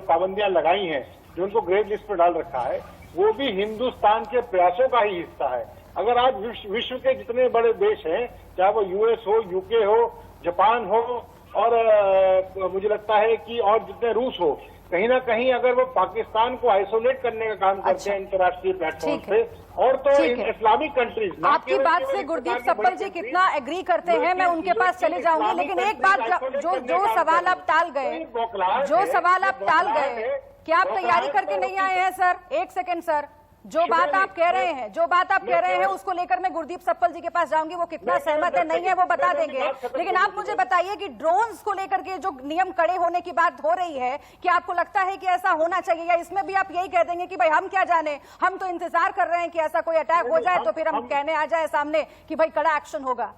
पाबंदियां लगाई हैं, जो उनको ग्रे लिस्ट पर डाल रखा है, वो भी हिंदुस्तान के प्रयासों का ही हिस्सा है। अगर आज विश्व के जितने बड़े देश हैं, चाहे वो US हो, UK हो, जापान हो, और मुझे लगता है कि और जितने रूस हो, कहीं ना कहीं अगर वो पाकिस्तान को आइसोलेट करने का काम करते हैं अंतर्राष्ट्रीय प्लेटफॉर्म पे, और तो इस्लामिक कंट्रीज। आपकी बात से गुरदीप सप्पल जी कितना एग्री करते हैं, मैं उनके पास चले जाऊंगी, लेकिन एक बात जो सवाल आप टाल गए, क्या आप तैयारी करके नहीं आए हैं सर? एक सेकंड सर, जो बात आप कह रहे हैं उसको लेकर मैं गुरदीप सप्पल जी के पास जाऊंगी, वो कितना सहमत है नहीं है वो बता देंगे। लेकिन आप मुझे बताइए कि ड्रोन्स को लेकर के जो नियम कड़े होने की बात हो रही है, क्या आपको लगता है कि ऐसा होना चाहिए, या इसमें भी आप यही कह देंगे कि भाई हम क्या जाने, हम तो इंतजार कर रहे हैं कि ऐसा कोई अटैक हो जाए तो फिर हम कहने आ जाए सामने कि भाई कड़ा एक्शन होगा?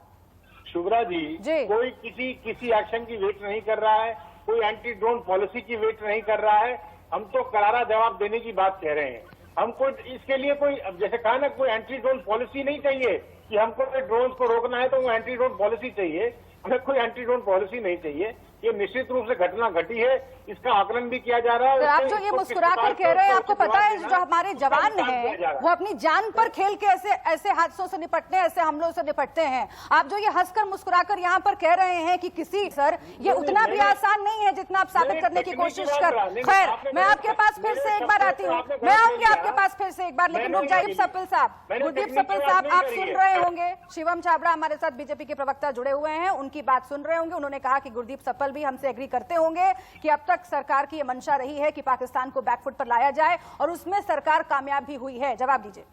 शुभ्रा जी, कोई किसी एक्शन की वेट नहीं कर रहा है, कोई एंटी ड्रोन पॉलिसी की वेट नहीं कर रहा है। हम तो करारा जवाब देने की बात कह रहे हैं। हमको इसके लिए कोई, जैसे कहा ना, कोई एंटी ड्रोन पॉलिसी नहीं चाहिए कि हमको ड्रोन को रोकना है तो वो एंटी ड्रोन पॉलिसी चाहिए। हमें कोई एंटी ड्रोन पॉलिसी नहीं चाहिए। ये निश्चित रूप से घटना घटी है, इसका आकलन भी किया जा रहा है। तो आप जो ये मुस्कुराकर कह रहे हैं, आपको पता है जो हमारे जवान हैं वो अपनी जान पर खेल के ऐसे हादसों से निपटते हैं, ऐसे हमलों से निपटते हैं। आप जो ये हंसकर मुस्कुराकर यहाँ पर कह रहे हैं कि किसी सर ये उतना भी आसान नहीं है जितना आप साबित करने की कोशिश कर। खैर, मैं आपके पास फिर से एक बार आती हूँ, मैं आऊंगी आपके पास फिर से एक बार, लेकिन रुक जाइए सप्पल साहब, गुरदीप सप्पल साहब, आप सुन रहे होंगे, शिवम छाबड़ा हमारे साथ बीजेपी के प्रवक्ता जुड़े हुए हैं, उनकी बात सुन रहे होंगे। उन्होंने कहा कि गुरदीप सप्पल भी हमसे एग्री करते होंगे कि अब तक सरकार की ये मंशा रही है कि पाकिस्तान को बैकफुट पर लाया जाए, और उसमें सरकार कामयाब भी हुई है। जवाब दीजिए।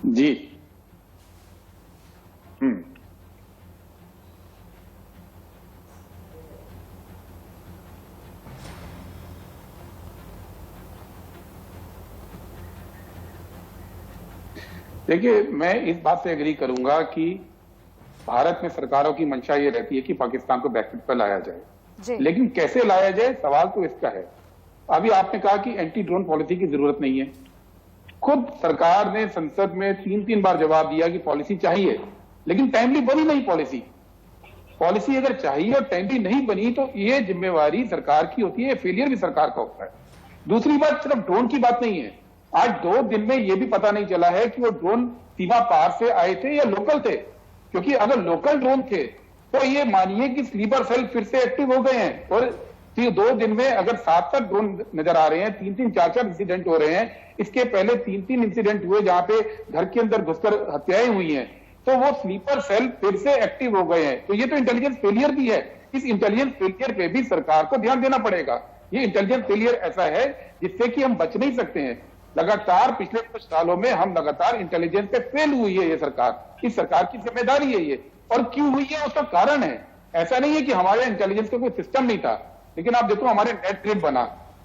जी, देखिए, मैं इस बात से एग्री करूंगा कि भारत में सरकारों की मंशा ये रहती है कि पाकिस्तान को बैकफुट पर लाया जाए, लेकिन कैसे लाया जाए, सवाल तो इसका है। अभी आपने कहा कि एंटी ड्रोन पॉलिसी की जरूरत नहीं है। खुद सरकार ने संसद में 3 बार जवाब दिया कि पॉलिसी चाहिए, लेकिन टाइमली बनी नहीं पॉलिसी अगर चाहिए और टाइमली नहीं बनी तो ये जिम्मेवारी सरकार की होती है, फेलियर भी सरकार का होता है। दूसरी बात, सिर्फ ड्रोन की बात नहीं है। आज 2 दिन में ये भी पता नहीं चला है कि वो ड्रोन सीमा पार से आए थे या लोकल थे, क्योंकि अगर लोकल ड्रोन थे तो ये मानिए कि स्लीपर सेल फिर से एक्टिव हो गए हैं, और 2 दिन में अगर 7 ड्रोन नजर आ रहे हैं, 3 4 इंसिडेंट हो रहे हैं। इसके पहले 3 इंसिडेंट हुए जहां पे घर के अंदर घुसकर हत्याएं हुई हैं, तो वो स्लीपर सेल फिर से एक्टिव हो गए हैं। तो ये तो इंटेलिजेंस फेलियर भी है। इस इंटेलिजेंस फेलियर पे भी सरकार को ध्यान देना पड़ेगा। ये इंटेलिजेंस फेलियर ऐसा है जिससे कि हम बच नहीं सकते हैं। लगातार पिछले कुछ सालों में हम लगातार इंटेलिजेंस पे फेल हुई है ये सरकार। इस सरकार की जिम्मेदारी है ये, और क्यों हुई है उसका कारण है। ऐसा नहीं है कि हमारे इंटेलिजेंस का कोई सिस्टम नहीं था, लेकिन आप देखो हमारे नेट ग्रिड बना।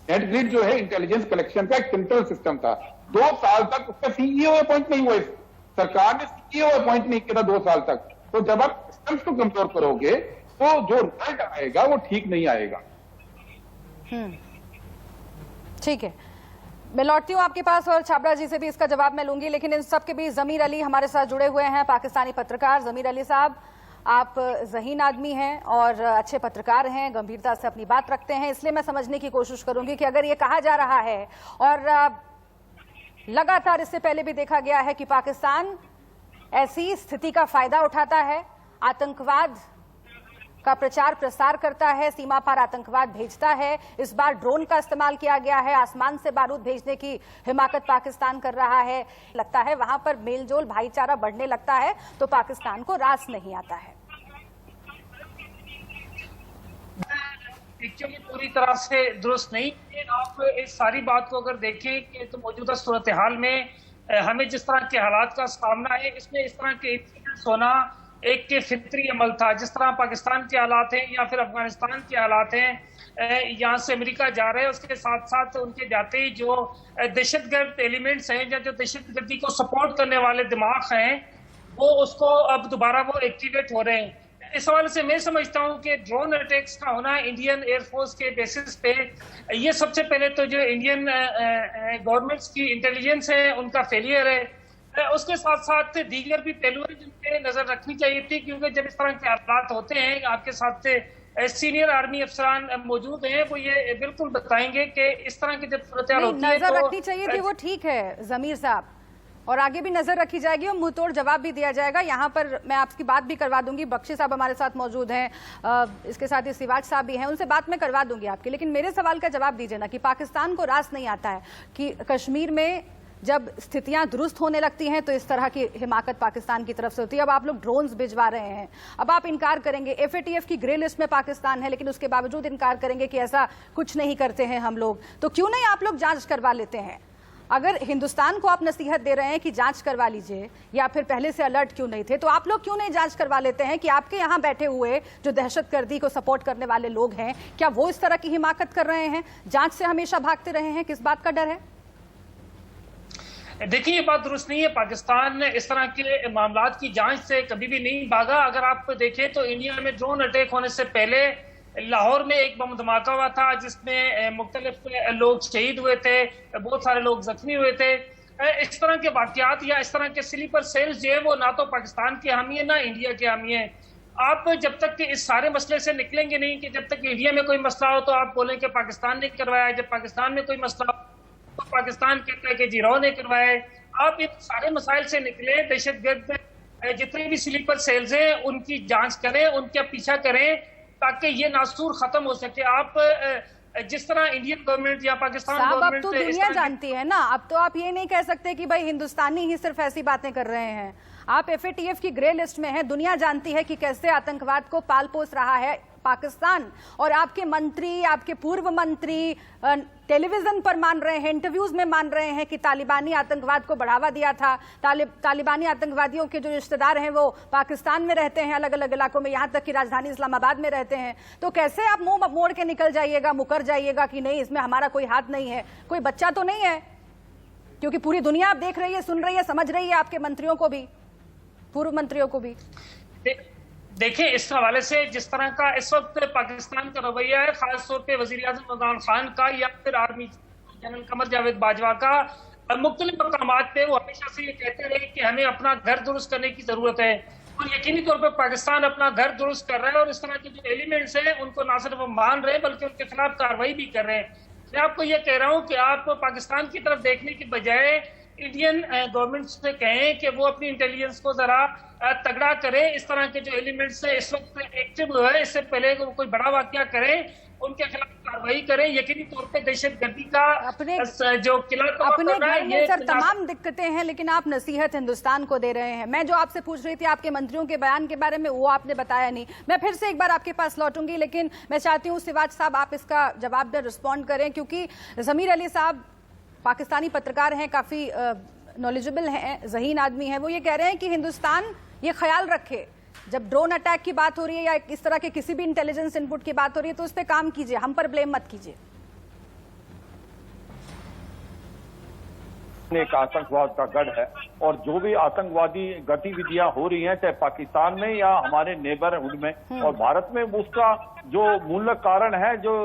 नेट ग्रिड जो है इंटेलिजेंस कलेक्शन का एक सेंट्रल सिस्टम था। 2 साल तक उसका सीईओ अपॉइंट नहीं हुआ, सरकार ने सीईओ अपॉइंट नहीं किया 2 साल तक। तो जब आप सिस्टम्स को कमजोर करोगे तो जो रिजल्ट आएगा वो ठीक नहीं आएगा। ठीक है, मैं लौटती हूँ आपके पास और छाबड़ा जी से भी इसका जवाब मैं लूंगी, लेकिन इन सब के बीच जमीर अली हमारे साथ जुड़े हुए हैं, पाकिस्तानी पत्रकार। जमीर अली साहब, आप ज़हीन आदमी हैं और अच्छे पत्रकार हैं, गंभीरता से अपनी बात रखते हैं, इसलिए मैं समझने की कोशिश करूंगी कि अगर ये कहा जा रहा है, और लगातार इससे पहले भी देखा गया है कि पाकिस्तान ऐसी स्थिति का फायदा उठाता है, आतंकवाद का प्रचार प्रसार करता है, सीमा पार आतंकवाद भेजता है। इस बार ड्रोन का इस्तेमाल किया गया है, आसमान से बारूद भेजने की हिमाकत पाकिस्तान कर रहा है। लगता है वहां पर मेलजोल भाईचारा बढ़ने लगता है तो पाकिस्तान को रास नहीं आता है। एक्चुअली पूरी तरह से दुरुस्त नहीं है। आप इस सारी बात को अगर देखें कि तो मौजूदा सूरत हाल में हमें जिस तरह के हालात का सामना है, इसमें इस तरह के इंसिडेंट्स होना एक के फितरी अमल था। जिस तरह पाकिस्तान के हालात हैं या फिर अफगानिस्तान के हालात हैं, यहाँ से अमेरिका जा रहे हैं, उसके साथ साथ उनके जाते ही जो दहशतगर्द एलिमेंट्स हैं या जो दहशतगर्दी को सपोर्ट करने वाले दिमाग हैं, वो उसको अब दोबारा वो एक्टिवेट हो रहे हैं। इस हवाले से मैं समझता हूँ कि ड्रोन अटैक्स का होना इंडियन एयरफोर्स के बेसिस पे, ये सबसे पहले तो जो इंडियन गवर्नमेंट्स की इंटेलिजेंस है उनका फेलियर है। उसके साथ साथ दीगर भी पहलू हैं जिन पे नजर रखनी चाहिए थी, क्योंकि जब इस तरह के हालात होते हैं, आपके साथ सीनियर आर्मी अफसरान मौजूद हैं, वो ये बिल्कुल बताएंगे कि इस तरह की जब सूरत हाल होती है नजर रखनी चाहिए थी, वो ठीक है जमीर साहब, और आगे भी नजर रखी जाएगी और मुंहतोड़ जवाब भी दिया जाएगा। यहाँ पर मैं आपकी बात भी करवा दूंगी, बख्शी साहब हमारे साथ मौजूद हैं, इसके साथ ही सिवाज साहब भी हैं, उनसे बात मैं करवा दूंगी आपकी। लेकिन मेरे सवाल का जवाब दीजिए ना कि पाकिस्तान को रास नहीं आता है कि कश्मीर में जब स्थितियां दुरुस्त होने लगती हैं तो इस तरह की हिमाकत पाकिस्तान की तरफ से होती है। अब आप लोग ड्रोन्स भिजवा रहे हैं, अब आप इनकार करेंगे, FATF की ग्रे लिस्ट में पाकिस्तान है, लेकिन उसके बावजूद इनकार करेंगे कि ऐसा कुछ नहीं करते हैं हम लोग, तो क्यों नहीं आप लोग जांच करवा लेते हैं? अगर हिंदुस्तान को आप नसीहत दे रहे हैं कि जांच करवा लीजिए, या फिर पहले से अलर्ट क्यों नहीं थे, तो आप लोग क्यों नहीं जांच करवा लेते हैं कि आपके यहाँ बैठे हुए जो दहशतगर्दी को सपोर्ट करने वाले लोग हैं, क्या वो इस तरह की हिमाकत कर रहे हैं? जांच से हमेशा भागते रहे हैं, किस बात का डर है? देखिए, ये बात दुरुस्त नहीं है। पाकिस्तान ने इस तरह के मामलात की जांच से कभी भी नहीं भागा। अगर आप देखें तो इंडिया में ड्रोन अटैक होने से पहले लाहौर में एक बम धमाका हुआ था जिसमें मुख्तलिफ लोग शहीद हुए थे, बहुत सारे लोग जख्मी हुए थे। इस तरह के वाकयात या इस तरह के स्लीपर सेल्स जो है वो ना तो पाकिस्तान के हामी है ना इंडिया के हामी है। आप जब तक कि इस सारे मसले से निकलेंगे नहीं, कि जब तक इंडिया में कोई मसला हो तो आप बोलें कि पाकिस्तान ने करवाया, जब पाकिस्तान में कोई मसला हो तो पाकिस्तान कहता है कि जीरो ने करवाए। आप इन सारे मसाइल से निकले, दहशतगर्द जितने भी स्लीपर सेल्स हैं उनकी जांच करें, उनका पीछा करें, ताकि ये नासूर खत्म हो सके। आप जिस तरह इंडियन गवर्नमेंट या पाकिस्तान गवर्नमेंट, अब तो दुनिया जानती है ना, अब तो आप ये नहीं कह सकते कि भाई हिंदुस्तानी ही सिर्फ ऐसी बातें कर रहे हैं। आप FATF की ग्रे लिस्ट में हैं, दुनिया जानती है कि कैसे आतंकवाद को पाल पोस रहा है पाकिस्तान, और आपके मंत्री, आपके पूर्व मंत्री टेलीविजन पर मान रहे हैं, इंटरव्यूज में मान रहे हैं कि तालिबानी आतंकवाद को बढ़ावा दिया था। तालिबानी आतंकवादियों के जो रिश्तेदार हैं वो पाकिस्तान में रहते हैं, अलग अलग इलाकों में, यहाँ तक कि राजधानी इस्लामाबाद में रहते हैं। तो कैसे आप मुंह मोड़ के निकल जाइएगा, मुकर जाइएगा कि नहीं इसमें हमारा कोई हाथ नहीं है? कोई बच्चा तो नहीं है, क्योंकि पूरी दुनिया आप देख रही है, सुन रही है, समझ रही है, आपके मंत्रियों को भी, पूर्व मंत्रियों को भी। देखिए, इस हवाले से जिस तरह का इस वक्त पाकिस्तान का रवैया है, खासतौर पे वज़ीर-ए-आज़म इमरान खान का या फिर आर्मी जनरल कमर जावेद बाजवा का, मुख्तलिफ मकामात पे वो हमेशा से ये कहते रहे कि हमें अपना घर दुरुस्त करने की जरूरत है, और यकीनी तौर पर पाकिस्तान अपना घर दुरुस्त कर रहा है। और इस तरह के जो एलिमेंट्स हैं उनको ना सिर्फ मान रहे हैं बल्कि उनके खिलाफ कार्रवाई भी कर रहे हैं। मैं आपको ये कह रहा हूँ कि आप पाकिस्तान की तरफ देखने की बजाय इंडियन गवर्नमेंट से कहें कि वो अपनी इंटेलिजेंस को जरा तगड़ा करें। इस तरह के जो एलिमेंट्स है इस वक्त एक्टिव हुए हैं, इससे पहले वो कोई बड़ा वाकया करें, उनके खिलाफ कार्रवाई करें। यकीनी तौर पे दहशतगर्दी का जो किला अपने घर में सर तमाम दिक्कतें हैं, लेकिन आप नसीहत हिंदुस्तान को दे रहे हैं। मैं जो आपसे पूछ रही थी आपके मंत्रियों के बयान के बारे में, वो आपने बताया नहीं। मैं फिर से एक बार आपके पास लौटूंगी, लेकिन मैं चाहती हूँ सिवाज साहब आप इसका जवाब दे, रिस्पॉन्ड करें, क्योंकि ज़मीर अली साहब पाकिस्तानी पत्रकार हैं, काफी नॉलेजेबल हैं, ज़हीन आदमी हैं। वो ये कह रहे हैं कि हिंदुस्तान ये ख्याल रखे जब ड्रोन अटैक की बात हो रही है या इस तरह के किसी भी इंटेलिजेंस इनपुट की बात हो रही है तो उस पर काम कीजिए, हम पर ब्लेम मत कीजिए। एक आतंकवाद का गढ़ है, और जो भी आतंकवादी गतिविधियां हो रही हैं चाहे पाकिस्तान में या हमारे नेबरहुड में और भारत में, उसका जो मूल कारण है जो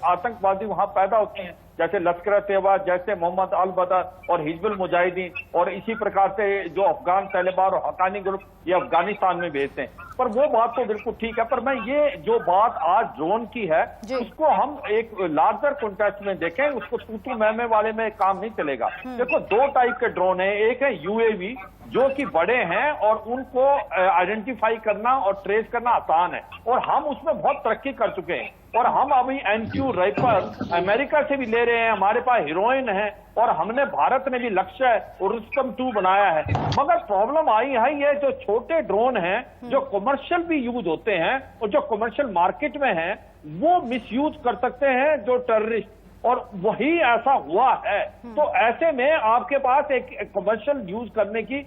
आतंकवादी वहां पैदा होते हैं, जैसे लश्कर तैयबा, जैसे मोहम्मद अल बदर और हिजबुल मुजाहिदीन, और इसी प्रकार से जो अफगान तालिबान और हकानी ग्रुप ये अफगानिस्तान में भेजते हैं। पर वो बात तो बिल्कुल ठीक है, पर मैं ये जो बात आज ड्रोन की है उसको हम एक लार्जर कॉन्टेक्स्ट में देखें, उसको तू मैं वाले में काम नहीं चलेगा। देखो, दो टाइप के ड्रोन है, एक है UAV जो कि बड़े हैं और उनको आइडेंटिफाई करना और ट्रेस करना आसान है, और हम उसमें बहुत तरक्की कर चुके हैं, और हम अभी MQ राइफल अमेरिका से भी ले रहे हैं, हमारे पास हीरोइन है, और हमने भारत ने भी लक्ष्य और रुस्तम 2 बनाया है। मगर प्रॉब्लम आई है ये जो छोटे ड्रोन हैं जो कमर्शियल भी यूज होते हैं और जो कमर्शियल मार्केट में हैं वो मिसयूज कर सकते हैं जो टेररिस्ट। और वही ऐसा हुआ है। तो ऐसे में आपके पास एक कमर्शियल यूज करने की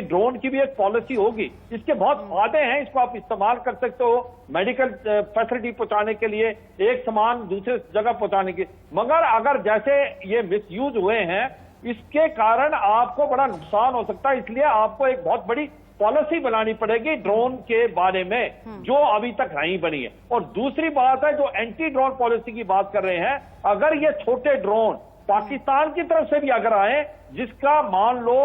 ड्रोन की भी एक पॉलिसी होगी। इसके बहुत फायदे हैं, इसको आप इस्तेमाल कर सकते हो मेडिकल फैसिलिटी पहुंचाने के लिए, एक सामान दूसरे जगह पहुंचाने के। मगर अगर जैसे ये मिसयूज हुए हैं, इसके कारण आपको बड़ा नुकसान हो सकता है। इसलिए आपको एक बहुत बड़ी पॉलिसी बनानी पड़ेगी ड्रोन के बारे में, जो अभी तक नहीं बनी है। और दूसरी बात है, जो एंटी ड्रोन पॉलिसी की बात कर रहे हैं, अगर ये छोटे ड्रोन पाकिस्तान की तरफ से भी अगर आए, जिसका मान लो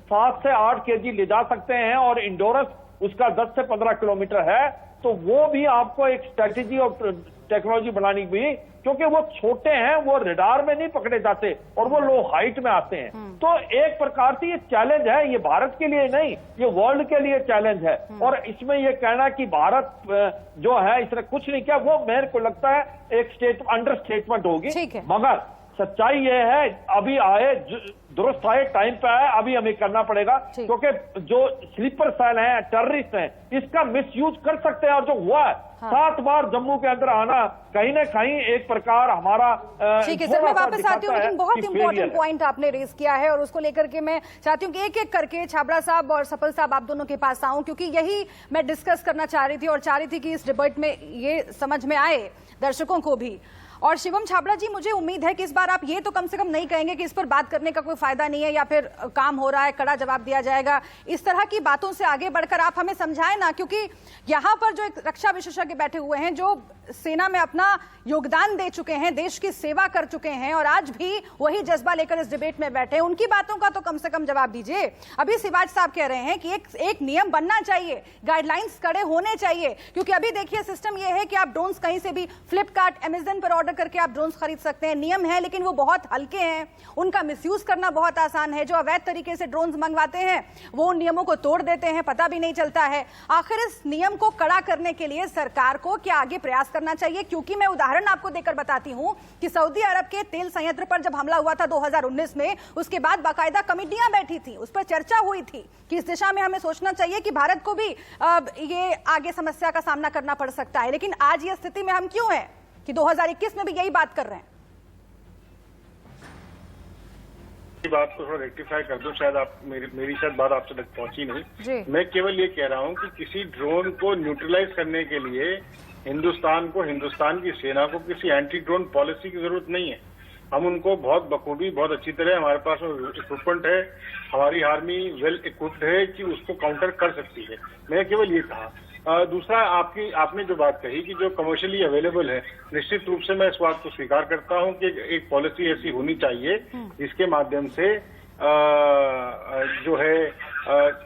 7 से 8 केजी ले जा सकते हैं और इंडोरस उसका 10 से 15 किलोमीटर है, तो वो भी आपको एक स्ट्रेटेजी और टेक्नोलॉजी बनानी भी, क्योंकि वो छोटे हैं, वो रडार में नहीं पकड़े जाते और वो लो हाइट में आते हैं। तो एक प्रकार से ये चैलेंज है, ये भारत के लिए नहीं, ये वर्ल्ड के लिए चैलेंज है। और इसमें ये कहना कि भारत जो है इसने कुछ नहीं किया, वो मेरे को लगता है एक अंडर स्टेटमेंट होगी। मगर सच्चाई ये है, अभी आए दुरुस्त आए, टाइम पे आए, अभी हमें करना पड़ेगा, क्योंकि जो स्लीपर सेल हैं, टेररिस्ट हैं, इसका मिसयूज कर सकते हैं। और जो हुआ है 7 बार जम्मू के अंदर आना, कहीं ना कहीं एक प्रकार हमारा ठीक है सर, मैं वापस आती हूँ, लेकिन बहुत इंपॉर्टेंट पॉइंट आपने रेज किया है और उसको लेकर के मैं चाहती हूँ कि एक एक करके छाबड़ा साहब और सफल साहब आप दोनों के पास आऊं, क्योंकि यही मैं डिस्कस करना चाह रही थी और चाह रही थी कि इस डिबेट में ये समझ में आए दर्शकों को भी। और शिवम छाबड़ा जी, मुझे उम्मीद है कि इस बार आप ये तो कम से कम नहीं कहेंगे कि इस पर बात करने का कोई फायदा नहीं है या फिर काम हो रहा है, कड़ा जवाब दिया जाएगा। इस तरह की बातों से आगे बढ़कर आप हमें समझाएं ना, क्योंकि यहाँ पर जो एक रक्षा विशेषज्ञ बैठे हुए हैं, जो सेना में अपना योगदान दे चुके हैं, देश की सेवा कर चुके हैं और आज भी वही जज्बा लेकर इस डिबेट में बैठे हैं, उनकी बातों का तो कम से कम जवाब दीजिए। अभी शिवाज साहब कह रहे हैं कि एक नियम बनना चाहिए, गाइडलाइंस कड़े होने चाहिए, क्योंकि अभी देखिए सिस्टम यह है कि आप ड्रोन्स कहीं से भी फ्लिपकार्ट, अमेज़न पर ऑर्डर करके आप ड्रोन्स खरीद सकते हैं। नियम है, लेकिन वो बहुत हल्के हैं, उनका मिसयूज करना बहुत आसान है। जो अवैध तरीके से ड्रोन्स मंगवाते हैं वो उन नियमों को तोड़ देते हैं, पता भी नहीं चलता है। आखिर इस नियम को कड़ा करने के लिए सरकार को क्या आगे प्रयास करना चाहिए? क्योंकि मैं उदाहरण आपको देकर बताती हूं कि सऊदी अरब के तेल संयंत्र पर जब हमला हुआ था 2019 में, उसके बाद बाकायदा कमेटियां बैठी थी, उस पर चर्चा हुई थी कि इस दिशा में हमें सोचना चाहिए कि भारत को भी ये आगे समस्या का सामना करना पड़ सकता है। लेकिन आज ये स्थिति में हम क्यों हैं कि 2021 में भी यही बात कर रहे हैं? बात को थोड़ा रेक्टिफाई कर दूं, शायद आप मेरी शायद बात आपसे तक पहुंची नहीं। मैं केवल ये कह रहा हूं कि किसी ड्रोन को न्यूट्रलाइज करने के लिए हिंदुस्तान को, हिंदुस्तान की सेना को किसी एंटी ड्रोन पॉलिसी की जरूरत नहीं है। हम उनको बहुत बखूबी, बहुत अच्छी तरह, हमारे पास इक्विपमेंट है, हमारी आर्मी वेल इक्विप्ड है कि उसको काउंटर कर सकती है। मैं केवल ये कहा। दूसरा, आपने जो बात कही कि जो कमर्शियली अवेलेबल है, निश्चित रूप से मैं इस बात को स्वीकार करता हूं कि एक पॉलिसी ऐसी होनी चाहिए जिसके माध्यम से जो है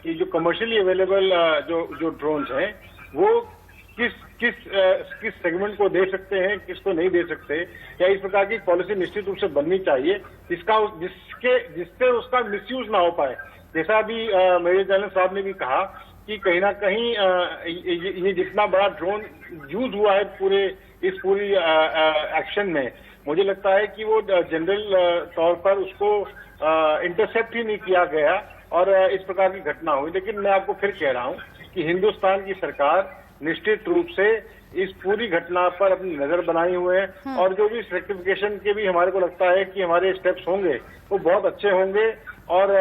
कि जो कमर्शियली अवेलेबल जो ड्रोन्स हैं वो किस सेगमेंट को दे सकते हैं, किसको नहीं दे सकते, या इस प्रकार की पॉलिसी निश्चित रूप से बननी चाहिए जिससे उसका मिसयूज ना हो पाए। जैसा अभी मेजर जनरल साहब ने भी कहा कि कहीं ना कहीं ये जितना बड़ा ड्रोन यूज हुआ है पूरी एक्शन में, मुझे लगता है कि वो जनरल तौर पर उसको इंटरसेप्ट ही नहीं किया गया और इस प्रकार की घटना हुई। लेकिन मैं आपको फिर कह रहा हूं कि हिंदुस्तान की सरकार निश्चित रूप से इस पूरी घटना पर अपनी नजर बनाए हुए हैं और जो भी रेक्टिफिकेशन के भी हमारे को लगता है कि हमारे स्टेप्स होंगे वो बहुत अच्छे होंगे और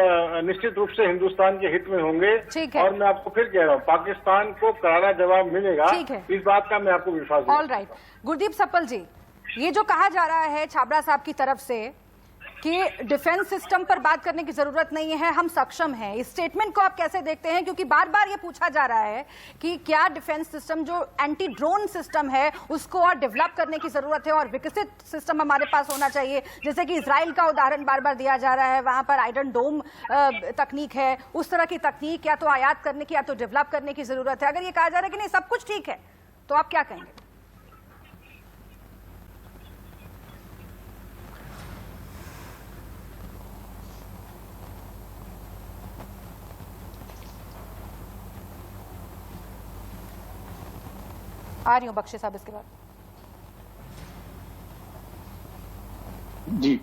निश्चित रूप से हिंदुस्तान के हित में होंगे। और मैं आपको फिर कह रहा हूँ, पाकिस्तान को करारा जवाब मिलेगा, इस बात का मैं आपको विश्वास दूं। ऑलराइट, गुरदीप सप्पल जी, ये जो कहा जा रहा है छाबड़ा साहब की तरफ से कि डिफेंस सिस्टम पर बात करने की जरूरत नहीं है, हम सक्षम हैं, इस स्टेटमेंट को आप कैसे देखते हैं? क्योंकि बार बार ये पूछा जा रहा है कि क्या डिफेंस सिस्टम, जो एंटी ड्रोन सिस्टम है, उसको और डेवलप करने की जरूरत है और विकसित सिस्टम हमारे पास होना चाहिए। जैसे कि इजराइल का उदाहरण बार बार दिया जा रहा है, वहां पर आयरन डोम तकनीक है, उस तरह की तकनीक या तो आयात करने की या तो डेवलप करने की जरूरत है। अगर ये कहा जा रहा है कि नहीं सब कुछ ठीक है, तो आप क्या कहेंगे? आ रही हूं बख्शी साहब इसके बाद। जी,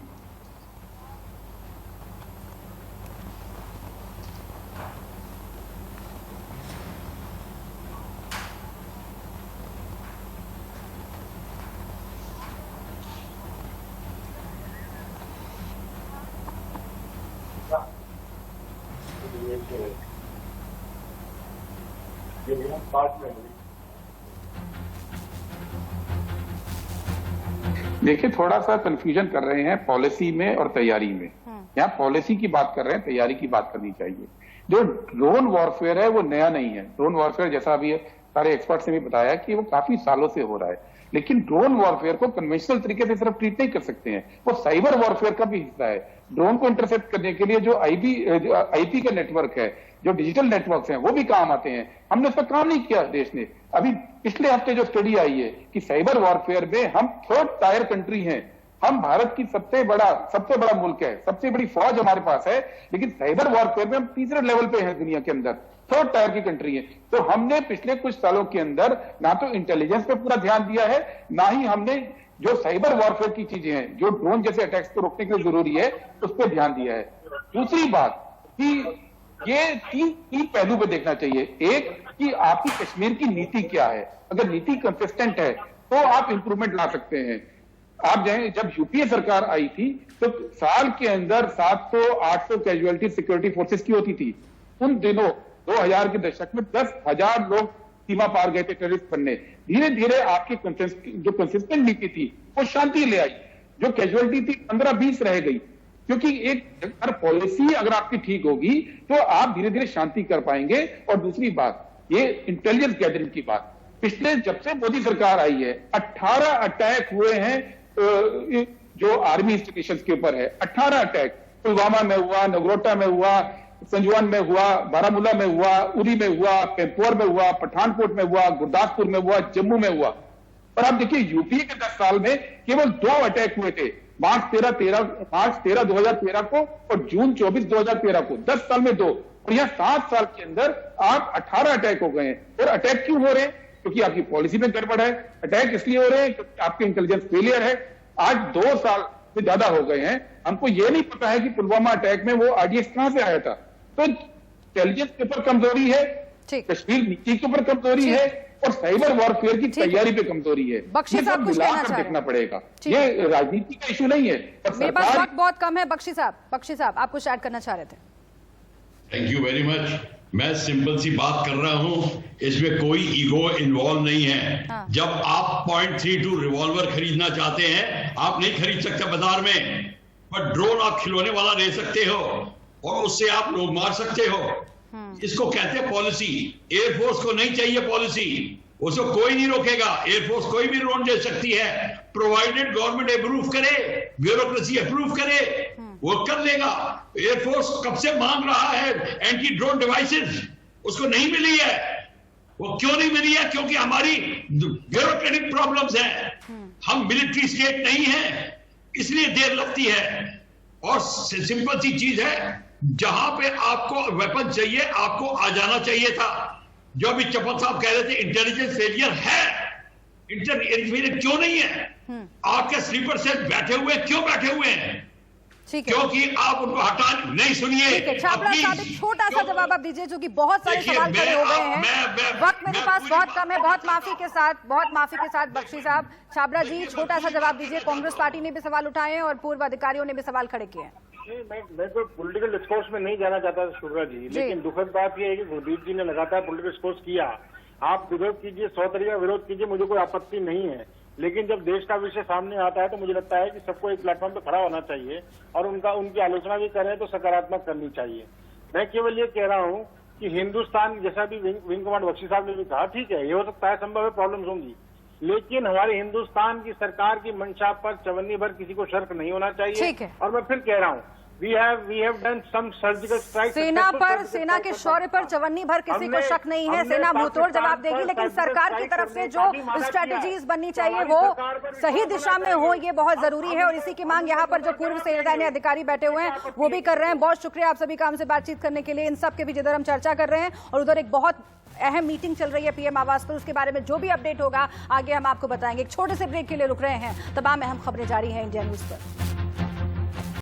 देखिए, थोड़ा सा कंफ्यूजन कर रहे हैं पॉलिसी में और तैयारी में। यहाँ पॉलिसी की बात कर रहे हैं, तैयारी की बात करनी चाहिए। जो ड्रोन वॉरफेयर है वो नया नहीं है। ड्रोन वॉरफेयर जैसा अभी सारे एक्सपर्ट्स ने भी बताया कि वो काफी सालों से हो रहा है, लेकिन ड्रोन वॉरफेयर को कन्वेंशनल तरीके से सिर्फ ट्रीट नहीं कर सकते हैं, वो साइबर वॉरफेयर का भी हिस्सा है। ड्रोन को इंटरसेप्ट करने के लिए जो आईपी का नेटवर्क है, जो डिजिटल नेटवर्क्स हैं, वो भी काम आते हैं। हमने उस पर काम नहीं किया देश ने। अभी पिछले हफ्ते जो स्टडी आई है कि साइबर वॉरफेयर में हम 3rd टायर कंट्री हैं। हम भारत की सबसे बड़ा मुल्क है, सबसे बड़ी फौज हमारे पास है, लेकिन साइबर वॉरफेयर में हम 3रे लेवल पे हैं दुनिया के अंदर, 3rd टायर की कंट्री है। तो हमने पिछले कुछ सालों के अंदर ना तो इंटेलिजेंस पे पूरा ध्यान दिया है, ना ही हमने जो साइबर वॉरफेयर की चीजें हैं, जो ड्रोन जैसे अटैक्स को रोकने के लिए जरूरी है, उस पर ध्यान दिया है। दूसरी बात कि ये तीन पहलू पे देखना चाहिए। एक कि आपकी कश्मीर की नीति क्या है। अगर नीति कंसिस्टेंट है तो आप इंप्रूवमेंट ला सकते हैं। आप जाएं, जब यूपीए सरकार आई थी तो साल के अंदर 700-800 कैजुअलिटी सिक्योरिटी फोर्सेस की होती थी। उन दिनों 2000 के दशक में 10,000 लोग सीमा पार गए थे टेररिस्ट बनने। धीरे धीरे आपकी जो कंसिस्टेंट नीति थी वो शांति ले आई। जो कैजुअलिटी थी 15-20 रह गई, क्योंकि एक अगर पॉलिसी अगर आपकी ठीक होगी तो आप धीरे धीरे शांति कर पाएंगे। और दूसरी बात, ये इंटेलिजेंस गैदरिंग की बात, पिछले जब से मोदी सरकार आई है 18 अटैक हुए हैं जो आर्मी इंस्टीट्यूशंस के ऊपर है। 18 अटैक पुलवामा में हुआ, नगरोटा में हुआ, संजवान में हुआ, बारामूला में हुआ, उरी में हुआ, पेम्पोर में हुआ, पठानकोट में हुआ, गुरदासपुर में हुआ, जम्मू में हुआ। और आप देखिए यूपीए के 10 साल में केवल 2 अटैक हुए थे, मार्च 13 2013 को और जून 24 2013 को। 10 साल में 2, और यहाँ 7 साल के अंदर आप 18 अटैक हो गए हैं। और अटैक क्यों हो रहे हैं? क्योंकि आपकी पॉलिसी में गड़बड़ है। अटैक इसलिए हो रहे हैं क्योंकि आपके इंटेलिजेंस फेलियर है। आज 2 साल से ज्यादा हो गए हैं, हमको ये नहीं पता है कि पुलवामा अटैक में वो आरडीएक्स कहां से आया था। तो इंटेलिजेंस के ऊपर कमजोरी है, कश्मीर नीति के ऊपर कमजोरी है, और साइबर वॉरफेयर की तैयारी पे कमजोरी है। बख्शी साहब कुछ कहना चाह देखना पड़ेगा, ये राजनीति का इशू नहीं है। मेरे पास वक्त बहुत कम है। बख्शी साहब आप कुछ ऐड करना चाह रहे थे। Thank you very much. मैं सिंपल सी बात कर रहा हूं, इसमें कोई ईगो इन्वॉल्व नहीं है। हाँ। जब आप .32 रिवॉल्वर खरीदना चाहते हैं, आप नहीं खरीद सकते बाजार में, पर ड्रोन आप खिलौने वाला ले सकते हो और उससे आप लोग मार सकते हो। इसको कहते हैं पॉलिसी। एयरफोर्स को नहीं चाहिए पॉलिसी, उसको कोई नहीं रोकेगा। एयरफोर्स कोई भी ड्रोन दे सकती है, प्रोवाइडेड गवर्नमेंट अप्रूव करे, ब्यूरोक्रेसी अप्रूव करे, वो कर लेगा। एयरफोर्स कब से मांग रहा है एंटी ड्रोन डिवाइसेस, उसको नहीं मिली है। वो क्यों नहीं मिली है? क्योंकि हमारी ब्यूरोक्रेटिक प्रॉब्लम्स हैं। हम मिलिट्री स्टेट नहीं है, इसलिए देर लगती है। और सिंपल सी चीज है, जहां पे आपको वेपन चाहिए आपको आ जाना चाहिए था। जो अभी चपल साहब कह रहे थे इंटेलिजेंस फेलियर है, इंटेलिजेंस क्यों नहीं है? आपके स्लीपर सेल बैठे हुए क्यों बैठे हुए हैं? क्योंकि आप उनको हटा नहीं। सुनिए, छाबड़ा साहब एक छोटा सा जवाब आप दीजिए, जो कि बहुत सारे सवाल खड़े हो गए हैं। वक्त मेरे पास बहुत कम है, बहुत माफी के साथ बख्शी साहब। छाबड़ा जी छोटा सा जवाब दीजिए। कांग्रेस पार्टी ने भी सवाल उठाए हैं और पूर्व अधिकारियों ने भी सवाल खड़े किए हैं। मैं तो पॉलिटिकल डिस्कोर्स में नहीं जाना चाहता शुभ्रा जी, लेकिन दुखद बात यह है कि गुरदीप जी ने लगातार पॉलिटिकल डिस्कोर्स किया। आप विरोध कीजिए, 100 तरीका विरोध कीजिए, मुझे कोई आपत्ति नहीं है, लेकिन जब देश का विषय सामने आता है तो मुझे लगता है कि सबको एक प्लेटफॉर्म पे खड़ा होना चाहिए और उनकी आलोचना भी करें तो सकारात्मक करनी चाहिए। मैं केवल ये कह रहा हूँ कि हिंदुस्तान, जैसा भी विंग कमांडर बख्शी साहब ने भी कहा, ठीक है, ये हो सकता है, संभव है, प्रॉब्लम्स होंगी, लेकिन हमारे हिंदुस्तान की सरकार की मंशा पर चवन्नी भर किसी को शर्क नहीं होना चाहिए। और मैं फिर कह रहा हूँ, We have done some surgical strikes. सेना के शौर्य पर चवन्नी भर किसी को शक नहीं है। सेना मुंहतोड़ जवाब देगी, लेकिन सरकार की तरफ से जो स्ट्रेटेजीज बननी चाहिए वो सही दिशा में हो, ये बहुत जरूरी है। और इसी की मांग यहाँ पर जो पूर्व सेनाध्यक्ष अधिकारी बैठे हुए हैं वो भी कर रहे हैं। बहुत शुक्रिया आप सभी का हमसे बातचीत करने के लिए। इन सब के भी जिधर हम चर्चा कर रहे हैं और उधर एक बहुत अहम मीटिंग चल रही है पीएम आवास पर, उसके बारे में जो भी अपडेट होगा आगे हम आपको बताएंगे। एक छोटे से ब्रेक के लिए रुक रहे हैं। तमाम अहम खबरें जारी हैं इंडिया न्यूज पर।